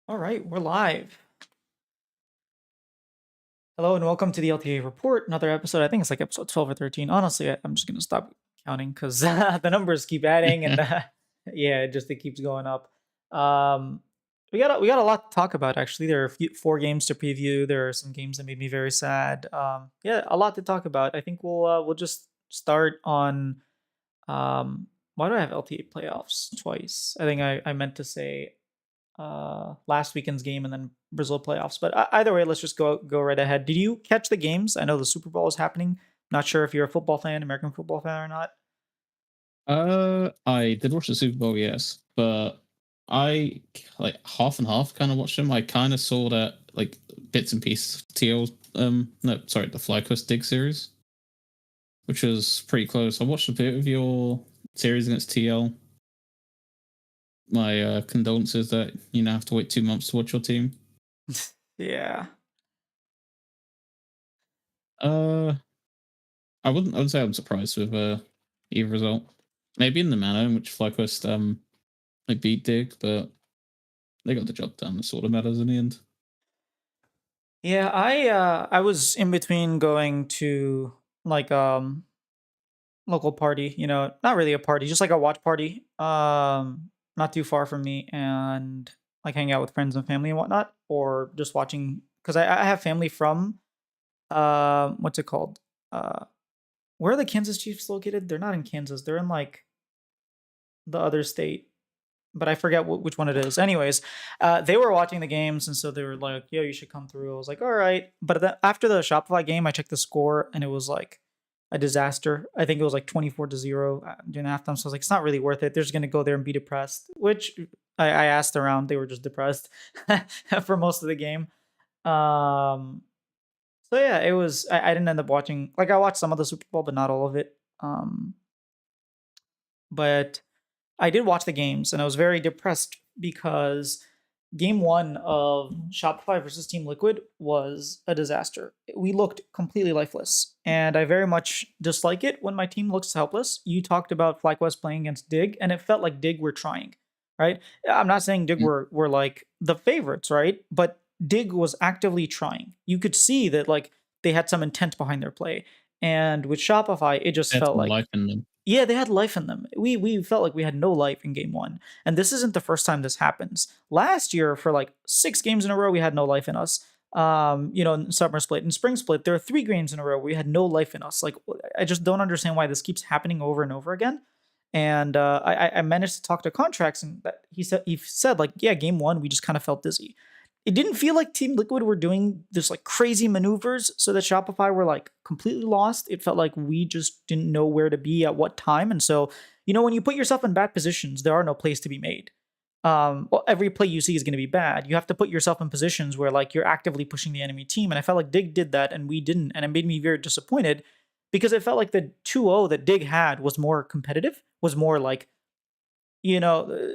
All right, we're live. Hello and welcome to the LTA report. Another episode. I think it's like episode 12 or 13. Honestly, I'm just gonna stop counting because the numbers keep adding, and yeah, it keeps going up. Um, we got a lot to talk about. Actually, there are four games to preview. There are some games that made me very sad. Yeah, a lot to talk about. I think we'll just start on. Why do I have LTA playoffs twice? I think I meant to say last weekend's game and then Brazil playoffs. But either way, let's just go right ahead. Did you catch the games? I know the Super Bowl is happening. Not sure if you're a football fan, American football fan or not. I did watch the Super Bowl, yes, but I like half and half kind of watched them. I kind of saw that like bits and pieces. TL, no, sorry, the FlyQuest Dig series, which was pretty close. I watched a bit of your series against TL. My condolences that you now have to wait 2 months to watch your team. Yeah. Uh, I wouldn't say I'm surprised with either result. Maybe in the manner in which FlyQuest like beat Dig, but they got the job done. That sort of matters in the end. Yeah, I was in between going to like local party, not really a party, just like a watch party. Not too far from me, and like hanging out with friends and family and whatnot, or just watching because I have family from what's it called? Where are the Kansas Chiefs located? They're not in Kansas. They're in like the other state, but I forget which one it is. Anyways, they were watching the games, and so they were like, "Yo, you should come through." I was like, "All right," but after the Shopify game, I checked the score, and it was like a disaster. I think it was like 24-0 during halftime. So I was like, "It's not really worth it. They're just gonna go there and be depressed." Which I asked around, they were just depressed for most of the game. Um, so yeah, it was. I didn't end up watching. Like I watched some of the Super Bowl, but not all of it. But I did watch the games, and I was very depressed because game one of Shopify versus Team Liquid was a disaster. We looked completely lifeless, and I very much dislike it when my team looks helpless. You talked about FlyQuest playing against Dig, and it felt like Dig were trying, right? I'm not saying Dig were like the favorites, right? But Dig was actively trying. You could see that like they had some intent behind their play. And with Shopify, it just Had felt some like life in them. yeah, they had life in them. We felt like we had no life in game one. And this isn't the first time this happens. Last year, for like 6 games in a row, we had no life in us. In summer split and spring split, there are 3 games in a row where we had no life in us. Like I just don't understand why this keeps happening over and over again. And I managed to talk to contracts, and he said like, yeah, game one we just kind of felt dizzy. It didn't feel like Team Liquid were doing this like crazy maneuvers so that Shopify were like completely lost. It felt like we just didn't know where to be at what time. And so, when you put yourself in bad positions, there are no plays to be made. Well, every play you see is going to be bad. You have to put yourself in positions where like you're actively pushing the enemy team. And I felt like Dig did that and we didn't. And it made me very disappointed because it felt like the 2-0 that Dig had was more competitive, was more like, you know,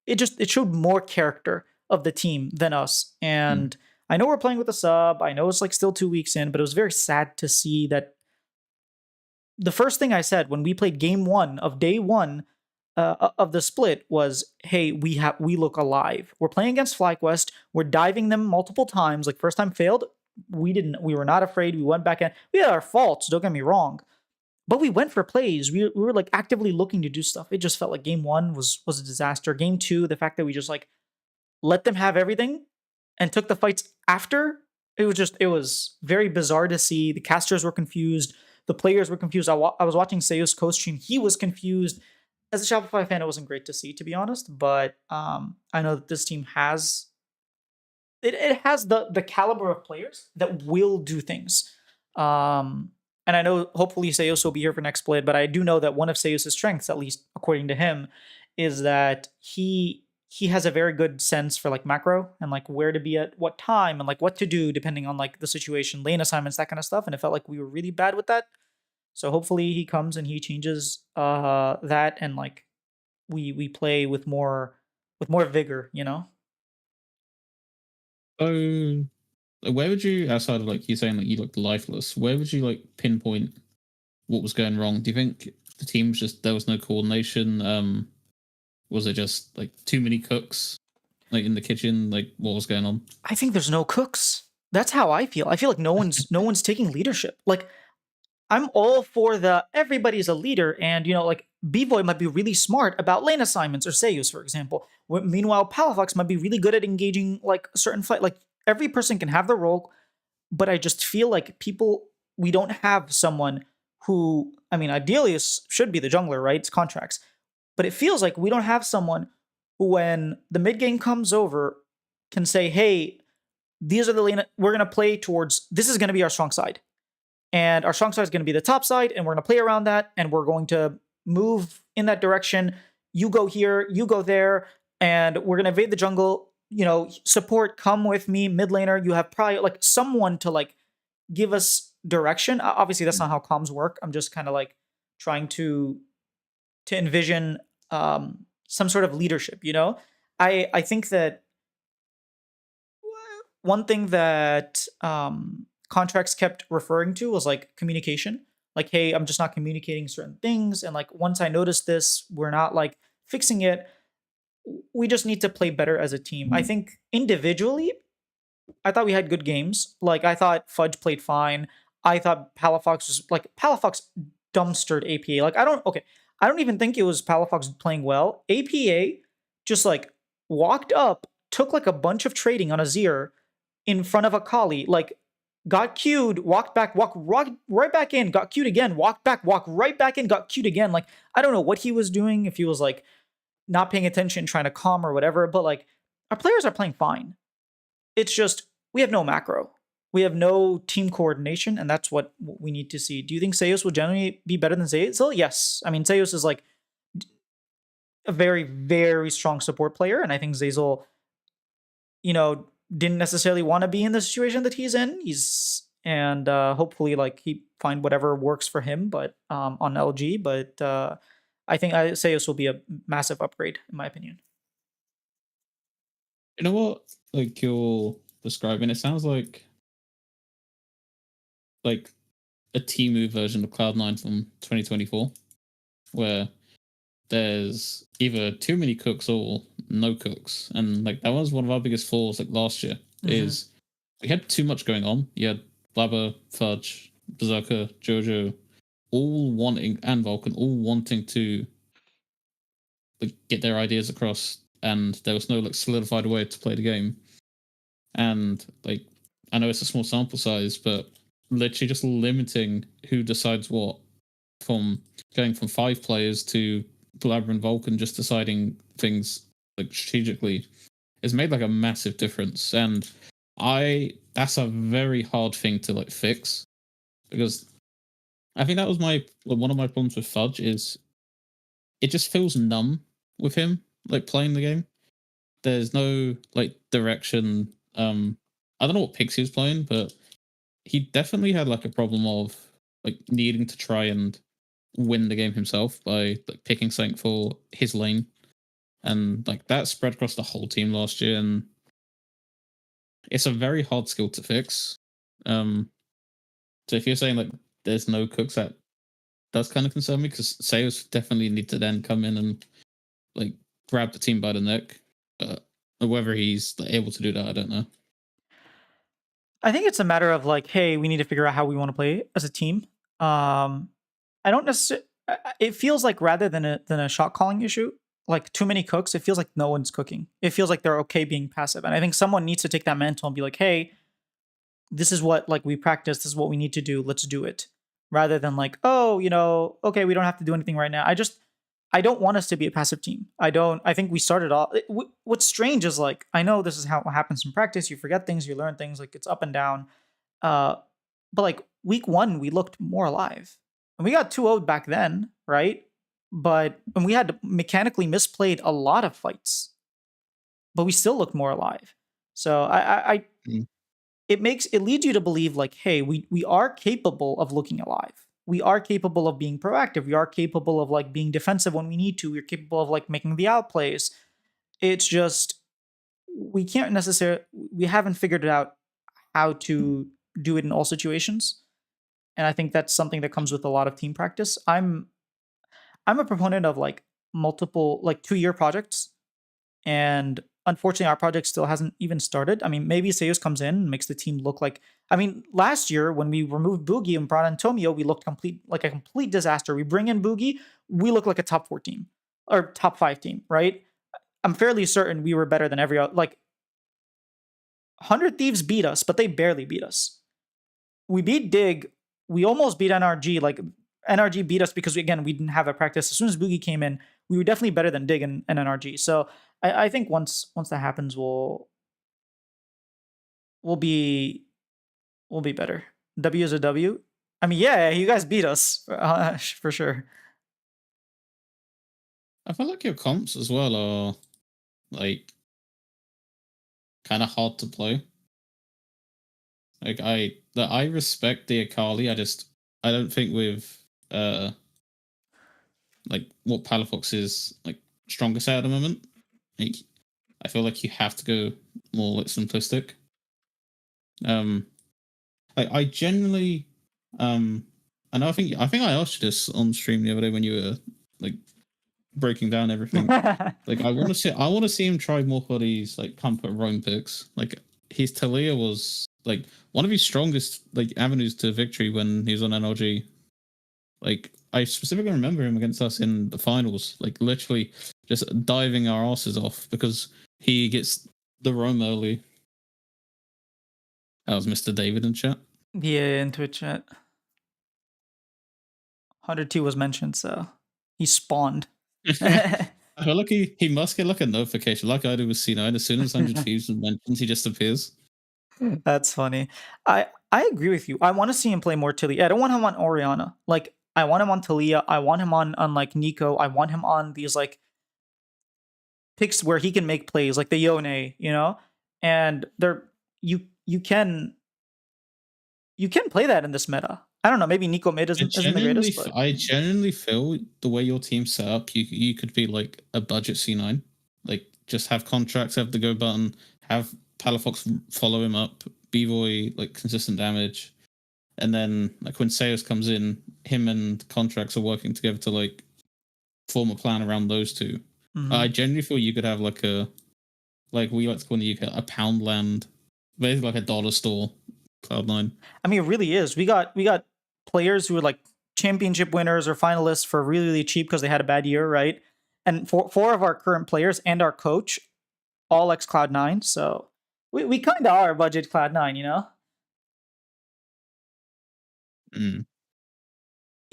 it showed more character of the team than us. And I know we're playing with a sub. I know it's like still 2 weeks in, but it was very sad to see that the first thing I said when we played game one of day one of the split was, "Hey, we look alive. We're playing against FlyQuest. We're diving them multiple times. Like first time failed. We didn't. We were not afraid. We went back in. We had our faults. Don't get me wrong, but we went for plays. We were like actively looking to do stuff. It just felt like game one was a disaster. Game two, the fact that we just like let them have everything and took the fights after, it was very bizarre to see. The casters were confused, the players were confused. I was watching Seo's co-stream, he was confused. As a Shopify fan, it wasn't great to see, to be honest, but I know that this team has it has the caliber of players that will do things. And I know hopefully Seos will be here for next split, but I do know that one of Seos' strengths, at least according to him, is that he has a very good sense for like macro and like where to be at what time and like what to do depending on like the situation, lane assignments, that kind of stuff. And it felt like we were really bad with that. So hopefully he comes and he changes that, and like we play with more vigor. So, where would you, outside of like you saying that you looked lifeless, where would you like pinpoint what was going wrong? Do you think the team was just there was no coordination? Was it just like too many cooks? like in the kitchen, like what was going on? I think there's no cooks. That's how I feel. I feel like no one's taking leadership. Like I'm all for the everybody's a leader, and like Bvoy might be really smart about lane assignments or Seiyus, for example. Meanwhile, Palafox might be really good at engaging like a certain fight. Like every person can have their role, but I just feel like we don't have someone who, I mean, ideally should be the jungler, right? It's contracts, but it feels like we don't have someone who, when the mid game comes over, can say, "Hey, these are the lane we're gonna play towards. This is gonna be our strong side." And our strong side is going to be the top side, and we're going to play around that, and we're going to move in that direction. You go here, you go there, and we're going to invade the jungle. Support, come with me, mid laner. You have probably like someone to like give us direction. Obviously, that's not how comms work. I'm just kind of like trying to envision some sort of leadership. I think that one thing that contracts kept referring to was like communication. Like, hey, I'm just not communicating certain things. And like, once I notice this, we're not like fixing it. We just need to play better as a team. I think individually, I thought we had good games. Like, I thought Fudge played fine. I thought Palafox dumpstered APA. I don't even think it was Palafox playing well. APA just like walked up, took like a bunch of trading on Azir in front of Akali, like got queued, walked back, walked right back in, got queued again, walked back, walked right back in, got queued again. Like, I don't know what he was doing, if he was like not paying attention, trying to calm or whatever, but like our players are playing fine. It's just we have no macro. We have no team coordination, and that's what we need to see. Do you think Seiyos will generally be better than Zayzel? Yes. I mean, Seiyos is like a very, very strong support player, and I think Zayzel, didn't necessarily want to be in the situation that he's in. And hopefully like he find whatever works for him, but on LG. But I think Seiyos will be a massive upgrade in my opinion. You know what? Like you're describing, it sounds like a Timu version of Cloud9 from 2024, where there's either too many cooks or no cooks, and like that was one of our biggest flaws. Like last year, is we had too much going on. You had Blabber, Fudge, Berserker, Jojo, all wanting, and Vulcan, all wanting to like get their ideas across, and there was no like solidified way to play the game. And like, I know it's a small sample size, but literally just limiting who decides what, from going from 5 players to Blabber and Vulcan just deciding things like strategically has made like a massive difference. And that's a very hard thing to like fix, because I think that was one of my problems with Fudge is it just feels numb with him like playing the game. There's no like direction. I don't know what picks he was playing, but he definitely had like a problem of like needing to try and win the game himself by like picking something for his lane, and like that spread across the whole team last year, and it's a very hard skill to fix. Um, so if you're saying like there's no cooks, that does kind of concern me, because Sayos definitely need to then come in and like grab the team by the neck. Whether he's like, able to do that, I don't know. I think it's a matter of like, hey, we need to figure out how we want to play as a team. I don't necessarily. It feels like rather than a shot calling issue, like too many cooks, it feels like no one's cooking. It feels like they're okay being passive, and I think someone needs to take that mantle and be like, hey, this is what like we practice. This is what we need to do. Let's do it, rather than like, oh, okay, we don't have to do anything right now. I don't want us to be a passive team. I think we started off. What's strange is like I know this is how it happens in practice. You forget things, you learn things. Like it's up and down. Uh, but like week one, we looked more alive, and we got 2-0 back then, right? And we had mechanically misplayed a lot of fights, but we still looked more alive. So I Mm. it leads you to believe like, hey, we are capable of looking alive. We are capable of being proactive. We are capable of like being defensive when we need to. We're capable of like making the outplays. It's just we haven't figured it out how to do it in all situations. And I think that's something that comes with a lot of team practice. I'm a proponent of like multiple like 2-year projects, and unfortunately, our project still hasn't even started. I mean, maybe Seus comes in and makes the team look like. I mean, last year when we removed Boogie and brought in Tomio, we looked like a complete disaster. We bring in Boogie, we look like a top 4 team or top 5 team, right? I'm fairly certain we were better than every other. Like 100 Thieves beat us, but they barely beat us. We beat Dig. We almost beat NRG. Like NRG beat us because again we didn't have a practice. As soon as Boogie came in, we were definitely better than Dig and NRG. So I think once that happens, we'll be we'll be better. W is a W. I mean, yeah, you guys beat us for sure. I feel like your comps as well are like kind of hard to play. Like I respect the Akali. I don't think with like what Palafox is like strongest at the moment. Like, I feel like you have to go more like simplistic. Um, I generally I know I think I asked you this on stream the other day when you were like breaking down everything. Like I want to see him try more for these like comfort roam picks. Like his Talia was like one of his strongest like avenues to victory when he was on NLG. Like I specifically remember him against us in the finals, like literally just diving our asses off because he gets the roam early. That was Mr. David in chat. Yeah, in Twitch chat. 102 was mentioned, so he spawned. I feel like he must get like a notification, like I do with C9. As soon as 100 Thieves mentions, he just appears. That's funny. I agree with you. I want to see him play more Talia. I don't want him on Oriana. Like I want him on Talia. I want him on like Nico. I want him on these like picks where he can make plays, like the Yone, you know? And they're you can play that in this meta. I don't know, maybe Nico mid isn't the greatest, but I genuinely feel the way your team's set up, you could be like a budget C9. Like just have contracts, have the go button, have Palafox follow him up, B-Boy like consistent damage. And then like when Seus comes in, him and contracts are working together to like form a plan around those two. I genuinely feel you could have like we like to call in the UK a pound land, basically like a dollar store Cloud9. I mean, it really is. We got players who are like championship winners or finalists for really, really cheap because they had a bad year, right? And four of our current players and our coach, all ex Cloud9. So we kind of are budget Cloud9, you know? Mm.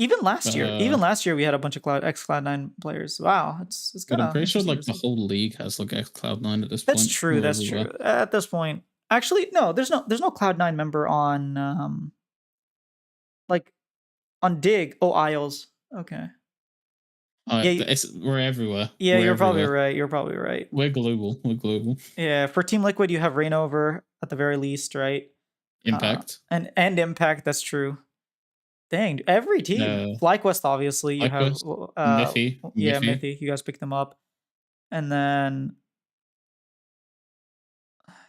Even last year, we had a bunch of Cloud9 players. Wow, it's But kind I'm of pretty sure interesting like to the see. whole league has like ex Cloud9 at this That's point. true. We're That's everywhere. true. At this point, actually, no. There's no Cloud9 member on like on Dig. Oh, Isles. Okay. Yeah, We're everywhere. yeah. We're You're probably everywhere. right. You're probably right. We're global. We're global. Yeah, for Team Liquid, you have Rainover at the very least, right? Impact. And Impact. That's true. Dang, every team. FlyQuest, obviously, you have. Lycos, Miffy, Yeah, Miffy. Mythy. You guys pick them up, and then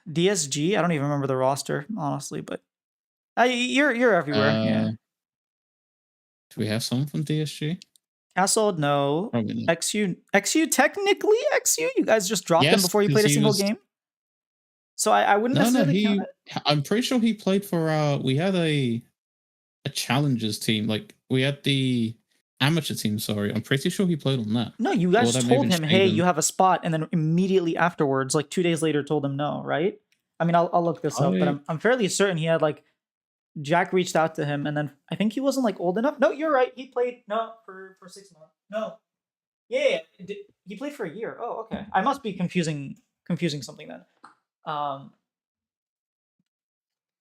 DSG. I don't even remember the roster honestly, but you're everywhere. Yeah. Do we have someone from DSG? Castle, no. Probably not. XU, technically XU. You guys just dropped him Yes, before you played a he single was. game. So I wouldn't No, necessarily count he. it. I'm pretty sure he played for. We had a challengers team. Like we had the amateur team. Sorry, I'm pretty sure he played on that. No, you Or guys that may have told been him, "Hey, Shaven. you have a spot," and then immediately afterwards, like 2 days later, told him no. Right? I mean, I'll look this up, but I'm fairly certain he had like Jack reached out to him, and then I think he wasn't like old enough. No, you're right. He played for 6 months. No, yeah, he played for a year. Oh, okay. I must be confusing something then. But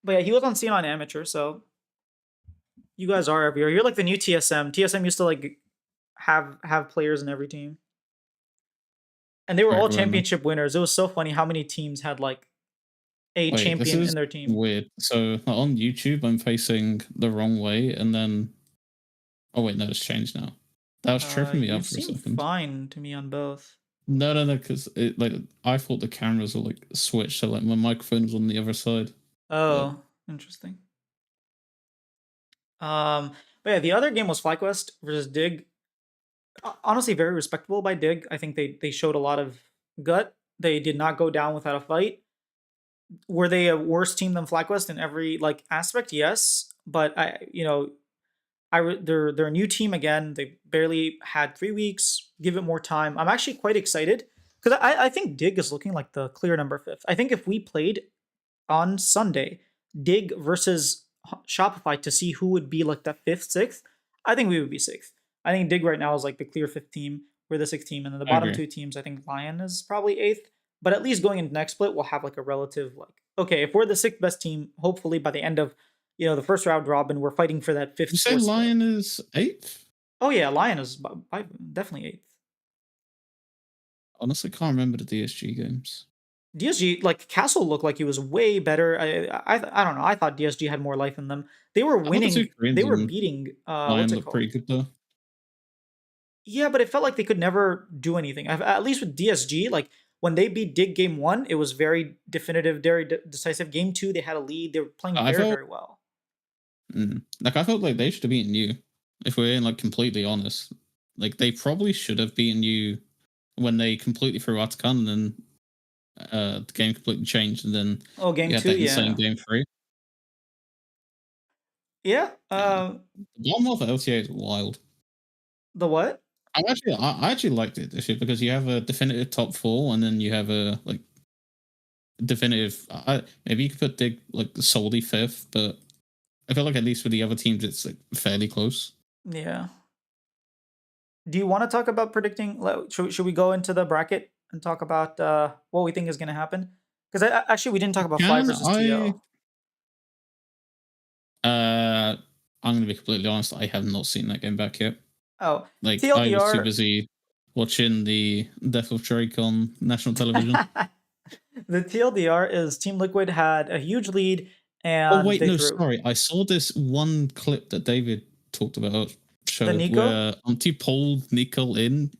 yeah, he was on C9 Amateur, so you guys are everywhere. You're like the new TSM. TSM used to like have players in every team, and they were all championship winners. It was so funny how many teams had like a champion in their team. Weird. So on YouTube, I'm facing the wrong way, and then oh wait, no, it's changed now. That was tripping me You up for a seem second. fine to me on both. No, because like I thought the cameras were like switched, so like my microphone was on the other side. Oh, interesting. But yeah, the other game was FlyQuest versus Dig. Honestly, very respectable by Dig. I think they showed a lot of gut. They did not go down without a fight. Were they a worse team than FlyQuest in every like aspect? Yes, but they're a new team again. They barely had 3 weeks. Give it more time. I'm actually quite excited because I think Dig is looking like the clear number fifth. I think if we played on Sunday, Dig versus Shopify to see who would be like the fifth, sixth, I think we would be sixth. I think Dig right now is like the clear fifth team. We're the sixth team, and then the I bottom agree. two teams, I think Lion is probably eighth. But at least going into next split, we'll have like a relative like okay, if we're the sixth best team, hopefully by the end of the first round robin, we're fighting for that fifth, You say fourth spot. Lion is eighth? Oh yeah, Lion is definitely eighth. Honestly, can't remember the DSG games. DSG like Castle looked like he was way better. I don't know. I thought DSG had more life in them. They were I thought the two winning. They Koreans were in beating what's Lion it look called? pretty good though. Yeah, but it felt like they could never do anything. At least with DSG, like when they beat Dig game one, it was very definitive, very decisive. Game two, they had a lead. They were playing I very, felt very well. like I felt like they should have beaten you. If we're being like completely honest, like they probably should have beaten you when they completely threw Atakan, and then the game completely changed, and then Oh, game you had two, that insane yeah, game three. yeah. Yeah, the bottom of LTA is wild. The what? I actually liked it this year because you have a definitive top four, and then you have a like definitive. Maybe you could put Dig like solely fifth, but I feel like at least with the other teams, it's like fairly close. Yeah. Do you want to talk about predicting? Should we go into the bracket and talk about what we think is going to happen? Because actually, we didn't talk about Fly Can versus TL. uh I'm gonna be completely honest, I have not seen that game back yet. Oh, Like I was too TLDR. busy watching the death of Drake on national television. The TLDR is Team Liquid had a huge lead Oh and wait, they no, threw sorry. I saw this one clip that David talked about the showed Nico. where Auntie pulled Nicole in.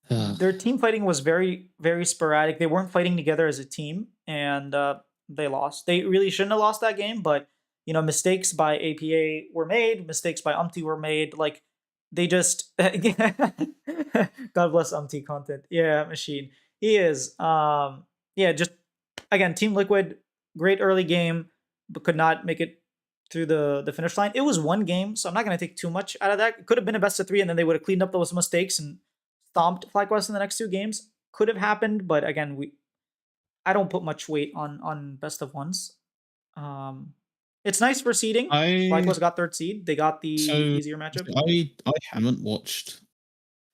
Their team fighting was very, very sporadic. They weren't fighting together as a team, and they lost. They really shouldn't have lost that game, but mistakes by APA were made. Mistakes by Umti were made. Like they just, God bless Umti content. Yeah, machine. He is. Yeah, just again, Team Liquid, great early game, but could not make it through the finish line. It was one game, so I'm not going to take too much out of that. It could have been a best of three, and then they would have cleaned up those mistakes and stomped FlyQuest in the next two games. Could have happened, but again, I don't put much weight on best of ones. Um, it's nice for seeding. I FlyQuest got third seed. They got the so easier matchup. I haven't watched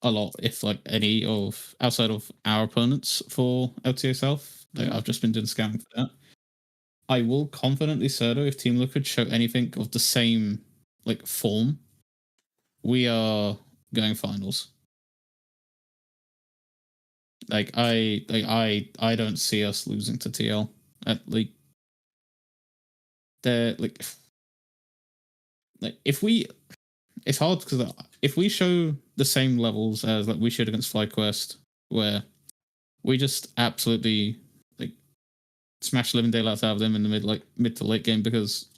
a lot, if like any, of outside of our opponents for LTA South. Like, Mm-hmm. I've just been doing scouting for that. I will confidently say though, if Team Liquid show anything of the same like form, we are going finals. I don't see us losing to TL. At like they're like if we, it's hard because if we show the same levels as like we showed against FlyQuest, where we just absolutely like smash living daylights out of them in the mid to late game, because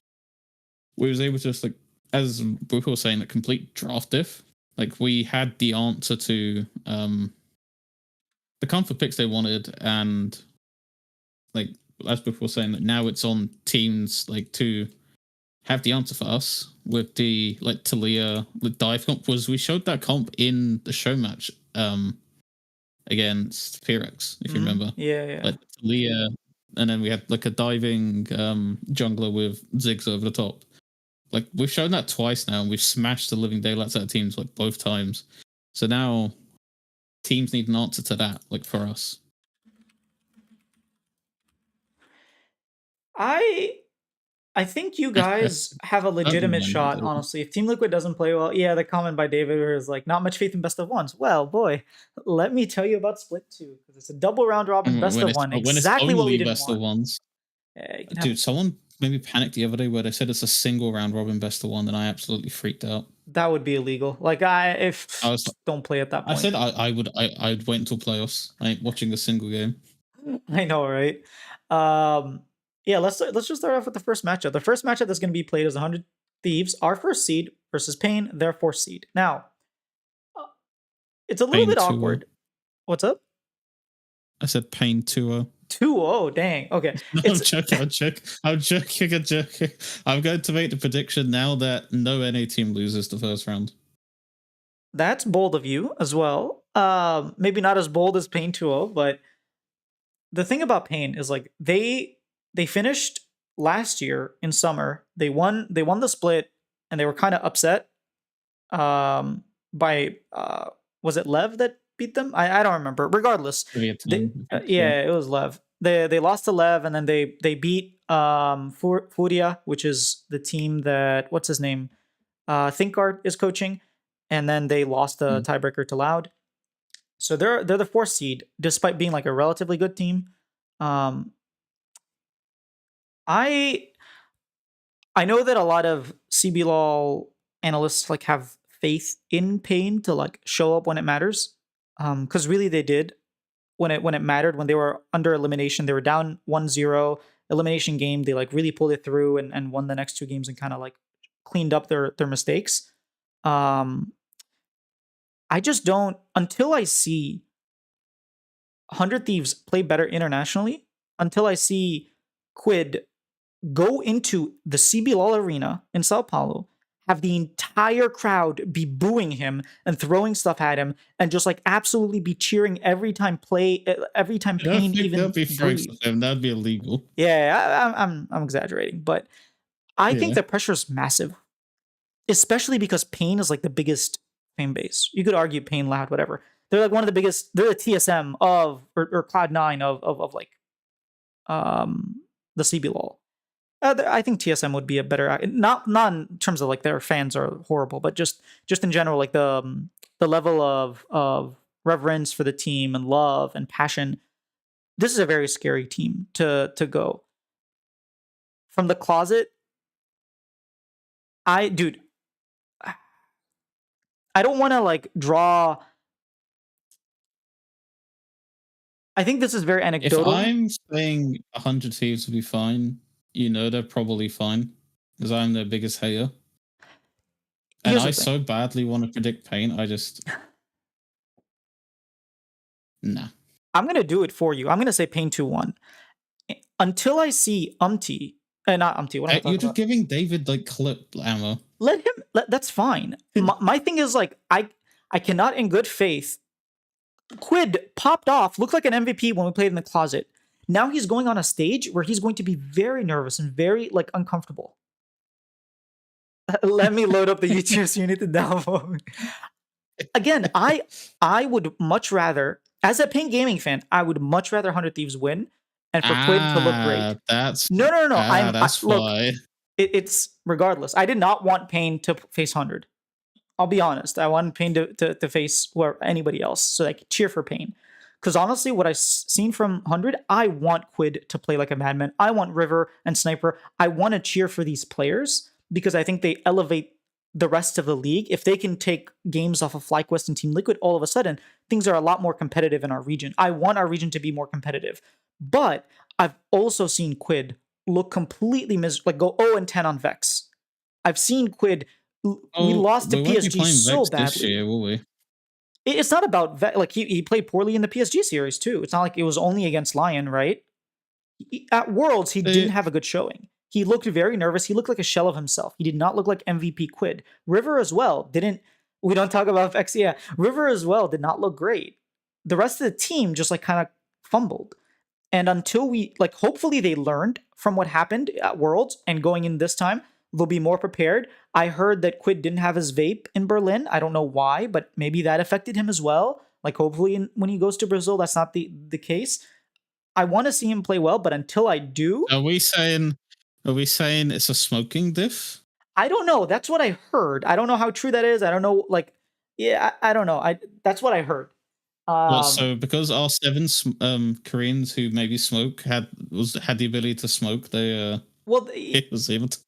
we was able to just like, as Booker was saying, like complete draft diff. Like we had the answer to the comfort picks they wanted, and like as Booker was saying, that now it's on teams like to have the answer for us with the like Talia the dive comp. Was we showed that comp in the show match against Pyrex, if you Mm-hmm. remember. Yeah, yeah. Like Talia, and then we had like a diving jungler with Ziggs over the top. Like we've shown that twice now, and we've smashed the living daylights out of teams like both times. So now teams need an answer to that, like for us. I I think you I guys have a don't legitimate mind shot, it. honestly. If Team Liquid doesn't play well, yeah, the comment by David is like, not much faith in best of ones. Well, boy, let me tell you about Split 2, because it's a double round robin And best of one, when it's exactly what we only didn't best of want. ones, Yeah, you can have dude. Someone maybe panicked the other day where they said it's a single round robin best of one, and I absolutely freaked out. that would be illegal. Like I I if was don't play at that I point. said I'd wait until playoffs. I ain't watching a single game. I know, right? Um yeah, let's just start off with the first matchup. The first matchup that's going to be played is 100 Thieves, our first seed, versus Pain, their fourth seed. Now, uh, it's a little Paying bit 2-0. awkward. What's up? I said Pain 2-0. 2-0, dang. Okay. No, I'm It's joking. I'm joking. I'm joking. I'm joking. I'm going to make the prediction now that no NA team loses the first round. That's bold of you as well. Maybe not as bold as Pain 2-0, but the thing about Pain is like they finished last year in summer. They won the split and they were kind of upset by was it Lev that beat them? I don't remember. Regardless, Vietnam, I think. Yeah. yeah, it was Lev. They lost to Lev and then they beat Furia, which is the team that what's his name? Thinkguard is coaching, and then they lost the Mm. tiebreaker to Loud. So they're the fourth seed, despite being like a relatively good team. Um, I I know that a lot of CBLOL analysts like have faith in Pain to like show up when it matters. Because really they did when it mattered, when they were under elimination, they were down 1-0 elimination game. They like really pulled it through and won the next two games and kind of like cleaned up their mistakes. Um, I just don't until I see 100 Thieves play better internationally, until I see Quid go into the CBLOL arena in Sao Paulo, have the entire crowd be booing him and throwing stuff at him, and just like absolutely be cheering every time I don't Pain think they'll even be throwing breathes. stuff at him. That'd be illegal. Yeah, I'm exaggerating, but I think Yeah. the pressure is massive, especially because Pain is like the biggest fan base. You could argue Pain, Loud, whatever. They're like one of the biggest. They're the TSM of or Cloud9 of like the CBLOL. I think TSM would be a better not in terms of like their fans are horrible, but just in general, like the level of reverence for the team and love and passion. This is a very scary team to go from the closet. Dude, I don't want to like draw. I think this is very If anecdotal. I'm saying 100 Thieves will be fine, you know they're probably fine because I'm their biggest hater. And Here's the I thing. so badly want to predict Pain. I just nah. I'm gonna do it for you. I'm gonna say Pain 2-1 until I see not Umti. What am I You're talking just about? giving David like clip ammo. Let him. That's fine. My thing is like I cannot in good faith. Quid popped off, looked like an MVP when we played in the closet. Now he's going on a stage where he's going to be very nervous and very like uncomfortable. Let me load up the YouTube so you need to download. Again, I would much rather, as a Pain Gaming fan, I would much rather 100 Thieves win and for Quid to look great. That's No. that's Look. why. It's regardless. I did not want Pain to face 100. I'll be honest. I wanted Pain to face anybody else so I could cheer for Pain. Because honestly, what I've seen from 100, I want Quid to play like a madman. I want River and Sniper. I want to cheer for these players because I think they elevate the rest of the league. If they can take games off of FlyQuest and Team Liquid, all of a sudden, things are a lot more competitive in our region. I want our region to be more competitive. But I've also seen Quid look completely like go 0-10 on Vex. I've seen Quid we Oh, lost to we won't be PSG playing so Vex this badly. year, will we? It's not about like he played poorly in the PSG series too. It's not like it was only against Lion, right? At Worlds, he didn't They, have a good showing. He looked very nervous. He looked like a shell of himself. He did not look like MVP Quid. River as well didn't. We don't talk about X. Yeah, River as well did not look great. The rest of the team just like kind of fumbled. And until we like, hopefully they learned from what happened at Worlds and going in this time, they'll be more prepared. I heard that Quid didn't have his vape in Berlin. I don't know why, but maybe that affected him as well. Like hopefully when he goes to Brazil, that's not the case. I want to see him play well, but until I do, are we saying? Are we saying it's a smoking diff? I don't know. That's what I heard. I don't know how true that is. I don't know. Like, yeah, I don't know. That's what I heard. What? Um, So because our seven Koreans who maybe smoke had the ability to smoke, they well, it was able to.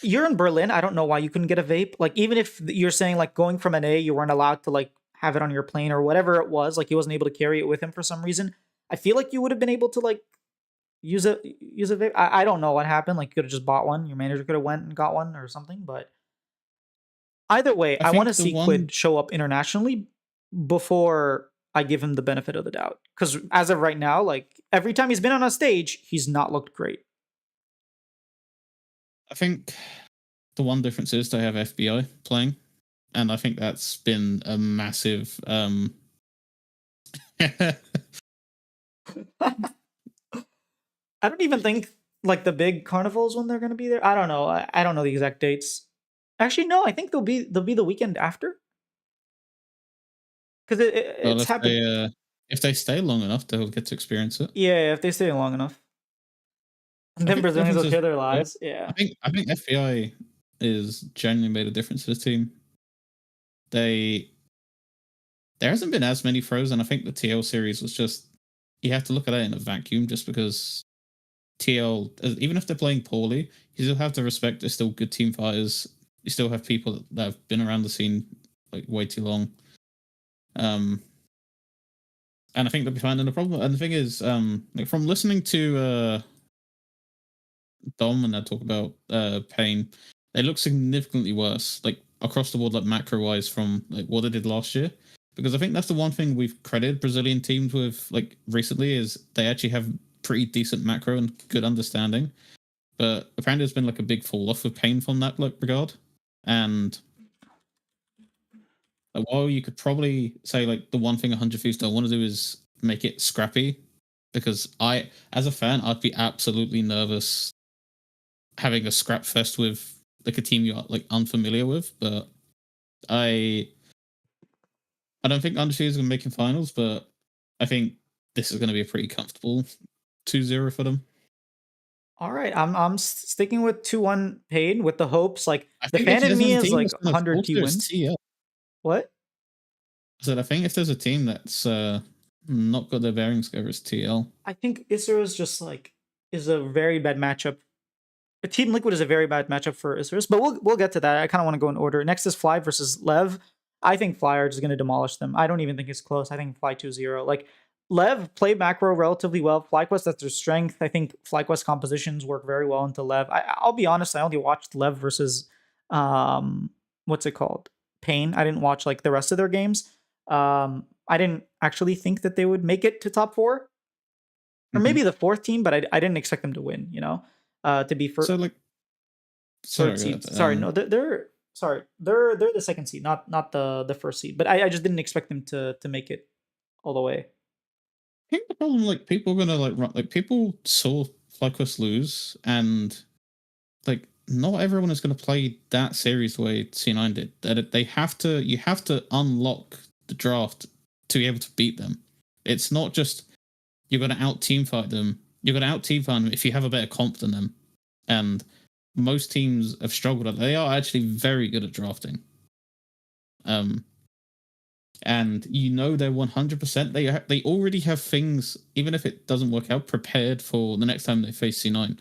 you're in Berlin. I don't know why you couldn't get a vape. Like, even if you're saying like going from an A, you weren't allowed to like have it on your plane or whatever it was. Like, he wasn't able to carry it with him for some reason. I feel like you would have been able to like use a vape. I don't know what happened. Like, you could have just bought one. Your manager could have went and got one or something. But either way, I I want to think the see one Quid show up internationally before. I give him the benefit of the doubt because as of right now, like every time he's been on a stage, he's not looked great. I think the one difference is they have FBI playing, and I think that's been a massive. I don't even think like the big carnivals when they're going to be there. I don't know. I don't know the exact dates. Actually, no. I think they'll be the weekend after because Well, it's happened. if they stay long enough, they'll get to experience it. Yeah, if they stay long enough, and I then think the Brazilians difference will is share their I lives. Yeah. think FBI is genuinely made a difference to the team. They There hasn't been as many throws, and I think the TL series was just you have to look at it in a vacuum, just because TL, even if they're playing poorly, you still have to respect they're still good team fighters. You still have people that have been around the scene like way too long. Um, and I think they'll be fine. And the problem, and the thing is, like from listening to Dom and I talk about Pain, they look significantly worse, like across the board, like macro wise, from like what they did last year. Because I think that's the one thing we've credited Brazilian teams with, like recently, is they actually have pretty decent macro and good understanding. But apparently, there's been like a big fall off with Pain from that like regard. And like, while you could probably say like the one thing 100 Thieves don't want to do is make it scrappy, because as a fan, I'd be absolutely nervous having a scrap fest with like a team you're like unfamiliar with. But I I don't think Undersea is going to make in finals, but I think this is going to be a pretty comfortable 2-0 for them. All right, I'm sticking with 2-1 Pain with the hopes. Like I the think if fan in there's me a is team like that's going to 100 P falter, it's wins. TL. What? I said I think if there's a team that's not got their bearings together, it's TL. I think Isra is a very bad matchup. Team Liquid is a very bad matchup for Isra, but we'll get to that. I kind of want to go in order. Next is Fly versus Lev. I think Fly are just going to demolish them. I don't even think it's close. I think Fly 2-0. Like Lev played macro relatively well. FlyQuest, that's their strength. I think FlyQuest compositions work very well into Lev. I'll be honest, I only watched Lev versus what's it called? Pain. I didn't watch like the rest of their games. I didn't actually think that they would make it to top four or Mm-hmm. maybe the fourth team, but I didn't expect them to win. To be So like, third sorry, seed. Sorry, no, they're sorry, they're the second seed, not the first seed. But I just didn't expect them to make it all the way. I think the problem, like people are gonna like run, like people saw FlyQuest lose, and like not everyone is gonna play that series the way C9 did. That you have to unlock the draft to be able to beat them. It's not just you're gonna out team fight them. You're gonna out team fight them if you have a better comp than them. And most teams have struggled at. They are actually very good at drafting. Um, and they're 100%. They already have things, even if it doesn't work out, prepared for the next time they face C9.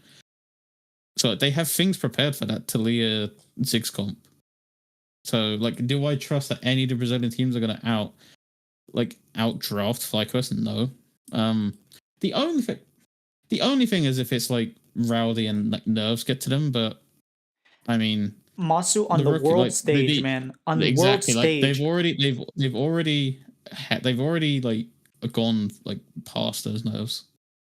So they have things prepared for that Talia Ziggs comp. So like, do I trust that any of the Brazilian teams are going to out draft FlyQuest? No. The only thing is if it's like Rowdy and like nerves get to them, but I mean Masu on the the rookie, world like stage, man, on the world exactly, like stage. they've already like gone like past those nerves.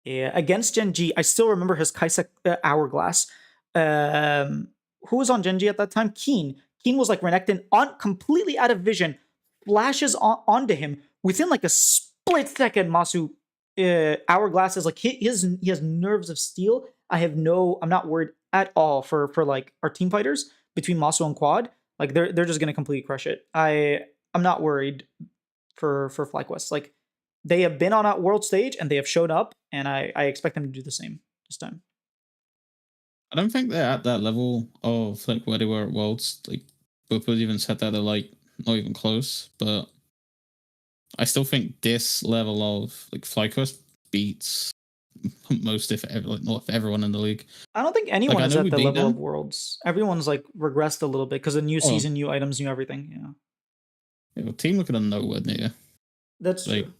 Yeah, against Gen G, I still remember his Kaisa Hourglass. Who was on Gen G at that time? Keen. Keen was like Renekton on completely out of vision, flashes onto him within like a split second. Masu Hourglass is like he has nerves of steel. I'm not worried at all for like our team fighters between Masu and Quad. Like they're just gonna completely crush it. I'm not worried for FlyQuest. Like they have been on a world stage and they have showed up, and I expect them to do the same this time. I don't think they're at that level of like where they were at Worlds. Like Booper even said that they're like not even close, but I still think this level of like FlyQuest beats most, if ever, like not if everyone in the league. I don't think Like anyone I is know at we the beat level of them. worlds. Everyone's like regressed a little bit because of new Oh, season, new items, new everything. Yeah, yeah, Team Liquid are nowhere near. that's Like true.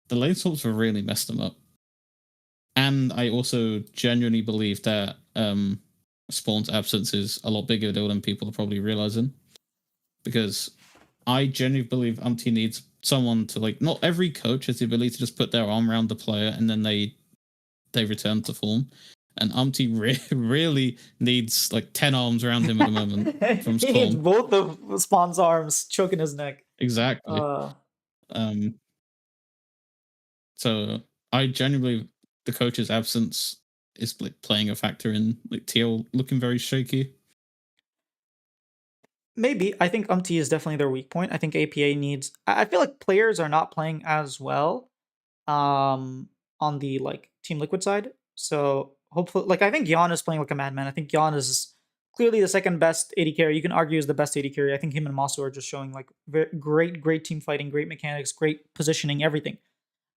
the lane swaps have really messed them up. And I also genuinely believe that Spawn's absence is a lot bigger deal than people are probably realizing. Because I genuinely believe Umti needs someone to like. Not every coach has the ability to just put their arm around the player and then they return to form. And really needs like 10 arms around him at the moment from He needs Spawn. both of Spawn's arms choking his neck. Exactly. Uh, Um, so I genuinely the coach's absence is like playing a factor in like TL looking very shaky. Maybe. I think UMT is definitely their weak point. I think APA needs. I feel like players are not playing as well on the like Team Liquid side. So hopefully, like I think Yon is playing like a madman. I think Yon is clearly the second best AD carry. You can argue is the best AD carry. I think him and Masu are just showing like great team fighting, great mechanics, great positioning, everything.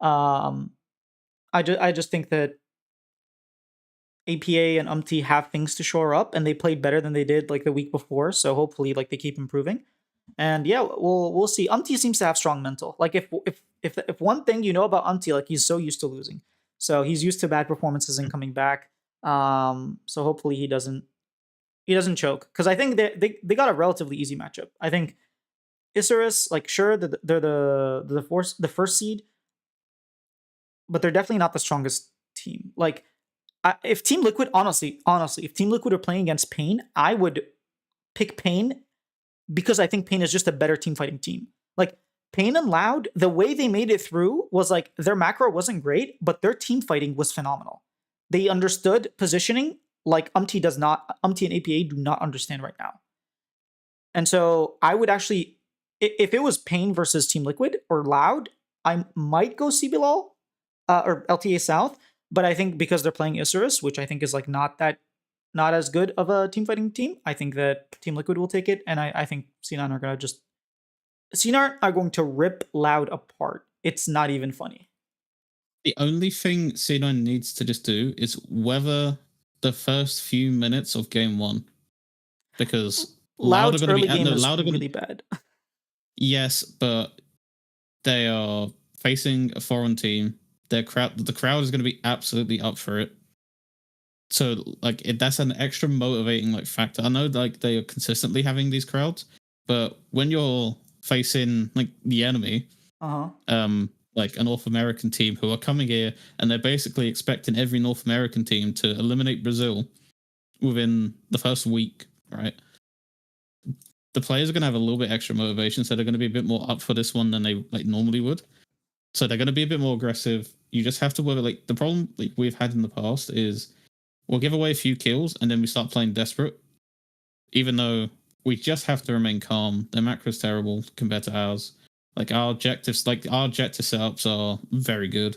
Um, I just think that APA and UMT have things to shore up, and they played better than they did like the week before. So hopefully, like they keep improving. And yeah, we'll see. Umti seems to have strong mental. Like if one thing you know about Umti, like he's so used to losing, so he's used to bad performances and coming back. So hopefully he doesn't choke, because I think they got a relatively easy matchup. I think Isurus, like sure they're the first seed, but they're definitely not the strongest team. Like if Team Liquid, honestly, if Team Liquid are playing against Pain, I would pick Pain because I think Pain is just a better team fighting team. Like Pain and Loud, the way they made it through was like their macro wasn't great, but their team fighting was phenomenal. They understood positioning like Umti does not. Umti and APA do not understand right now. And so I would actually, if it was Pain versus Team Liquid or Loud, I might go CBLOL or LTA South. But I think because they're playing Isurus, which I think is like not as good of a team fighting team, I think that Team Liquid will take it, and I think C9 are gonna just C9 are going to rip Loud apart. It's not even funny. The only thing C9 needs to just do is weather the first few minutes of game one, because Loud are Loud's going to be early game no is Loud are going really to bad. yes, but they are facing a foreign team. The crowd is going to be absolutely up for it. So like that's an extra motivating like factor. I know like they are consistently having these crowds, but when you're facing like the enemy, like a North American team who are coming here and they're basically expecting every North American team to eliminate Brazil within the first week, right? The players are going to have a little bit extra motivation, so they're going to be a bit more up for this one than they like normally would. So they're going to be a bit more aggressive. You just have to work. Like the problem like we've had in the past is we'll give away a few kills and then we start playing desperate, even though we just have to remain calm. Their macro is terrible compared to ours. Like our objective setups are very good.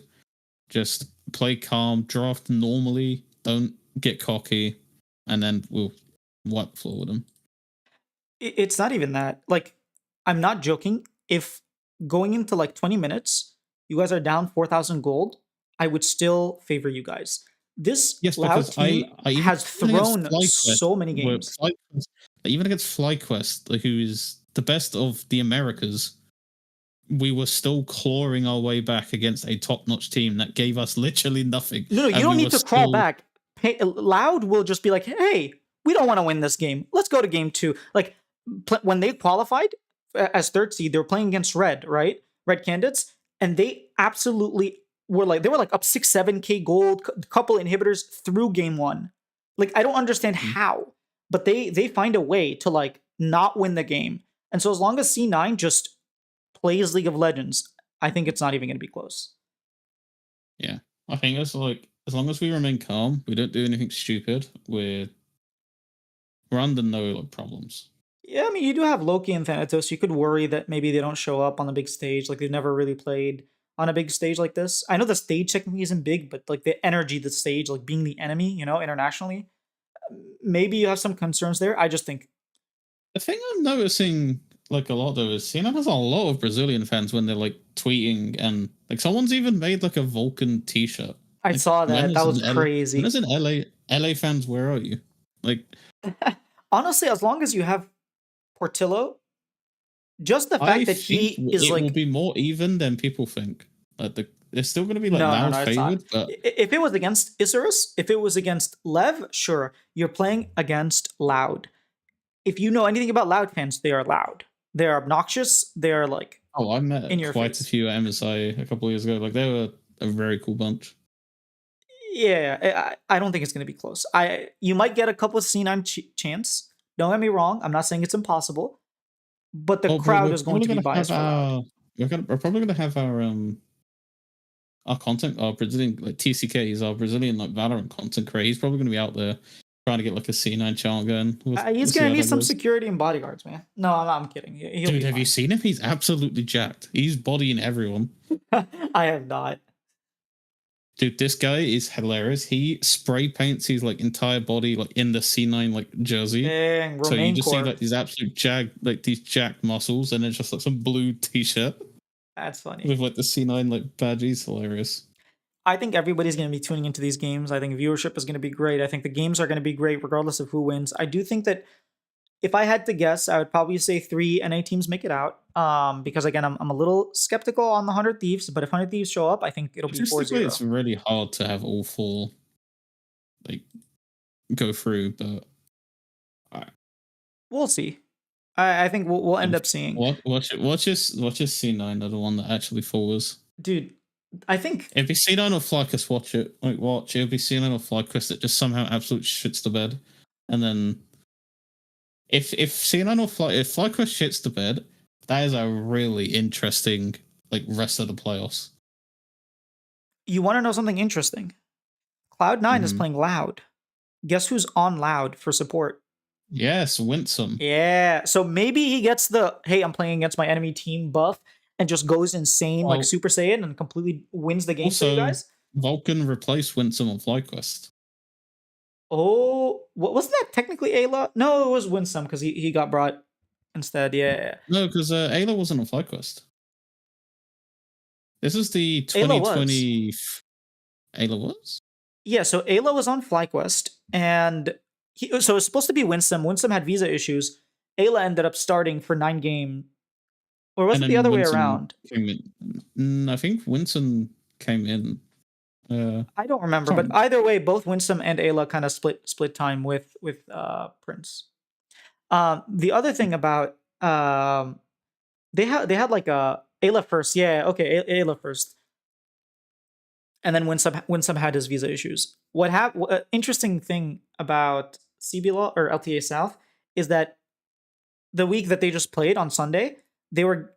Just play calm, draft normally, don't get cocky, and then we'll wipe the floor with them. It's not even that. Like, I'm not joking. If going into like 20 minutes, you guys are down 4,000 gold, I would still favor you guys. This Yes, Loud because team I has even against thrown FlyQuest, so many games. Even against FlyQuest, like, who is the best of the Americas, we were still clawing our way back against a top-notch team that gave us literally nothing. No, you and don't we need were to crawl still back. Loud will just be like, hey, we don't want to win this game. Let's go to game two. Like, when they qualified as third seed, they were playing against Red, right? Red Candidates. And they absolutely they were like up 6-7K gold, couple inhibitors through game one. Like, I don't understand how, but they find a way to like not win the game. And so as long as C9 just plays League of Legends, I think it's not even going to be close. Yeah, I think it's like as long as we remain calm, we don't do anything stupid, we're under no like problems. Yeah, I mean, you do have Loki and Thanatos. You could worry that maybe they don't show up on the big stage. Like, they've never really played on a big stage like this. I know the stage technically isn't big, but like the energy, the stage, like being the enemy, internationally, maybe you have some concerns there. I just think The thing I'm noticing like a lot though is CNN has a lot of Brazilian fans when they're like tweeting, and like someone's even made like a Vulcan T-shirt. I Like saw that. That was when crazy. is an LA fans? Where are you? Like Honestly, as long as you have Portillo, just the I fact that think he is it will like be more even than people think. Like they're still going to be like no, no, Loud no, it's not. favored, but If it was against Isurus, if it was against Lev, sure, you're playing against Loud. If you know anything about Loud fans, they are loud. They're obnoxious. They're like Oh, I in met your quite a face. few at MSI a couple of years ago. Like they were a very cool bunch. Yeah, I don't think it's gonna be close. You might get a couple of C9 chance. Don't get me wrong. I'm not saying it's impossible, but the Oh, but crowd we're is going probably to be gonna have biased for loud. we're probably gonna have our content, our Brazilian, like TCK, he's our Brazilian like Valorant content creator. He's probably gonna be out there trying to get like a C9 chant going. We'll He's see gonna how need that some goes. security and bodyguards, man. No, I'm kidding. He'll Dude, be have you fine. seen him? He's absolutely jacked. He's bodying everyone. I have not. Dude, this guy is hilarious. He spray paints his like entire body like in the C9 like jersey. Dang, So you Romaine just see Core. like these absolute like these jacked muscles, and then just like some blue t-shirt That's funny. with like the C9 like badge. He's hilarious. I think everybody's going to be tuning into these games. I think viewership is going to be great. I think the games are going to be great regardless of who wins. I do think that if I had to guess, I would probably say 3 NA teams make it out. Because again, I'm a little skeptical on the 100 Thieves, but if 100 Thieves show up, I think it'll be four Statistically, it's zero. really hard to have all four like go through, but I, We'll see. I think we'll end up seeing. watch your C9 are the one that actually falls. Dude, I think It'd be C9 or Flycast, watch it. Like watch, it'll be C9 or Flycast that just somehow absolutely shits the bed. And then if C9 or if Flyquest shits the bed, that is a really interesting like rest of the playoffs. you want to know something interesting. Cloud9 is Mm-hmm. playing Loud. Guess who's on Loud for support? Yes, Winsome. Yeah. So maybe he gets the hey, I'm playing against my enemy team buff and just goes insane like Well, Super Saiyan and completely wins the game for you also guys. Vulcan replaced Winsome on FlyQuest. Oh, wasn't that technically Ayla? No, it was Winsome because he got brought instead. Yeah. No, because Ayla wasn't on FlyQuest. This is the Ayla was. 2020. Ayla was? Yeah, so Ayla was on FlyQuest, and so it was supposed to be Winsome. Winsome had visa issues. Ayla ended up starting for 9 games. Or was And it the then other way Winsome around? came in. I think Winsome came in. I don't remember, but Can't either way, both Winsome and Ayla kind of split time with Prince. The other thing about they had like a Ayla first, yeah, okay, Ayla first, and then Winsome had his visa issues. What happened? Interesting thing about CBLOL or LTA South is that the week that they just played on Sunday, they were.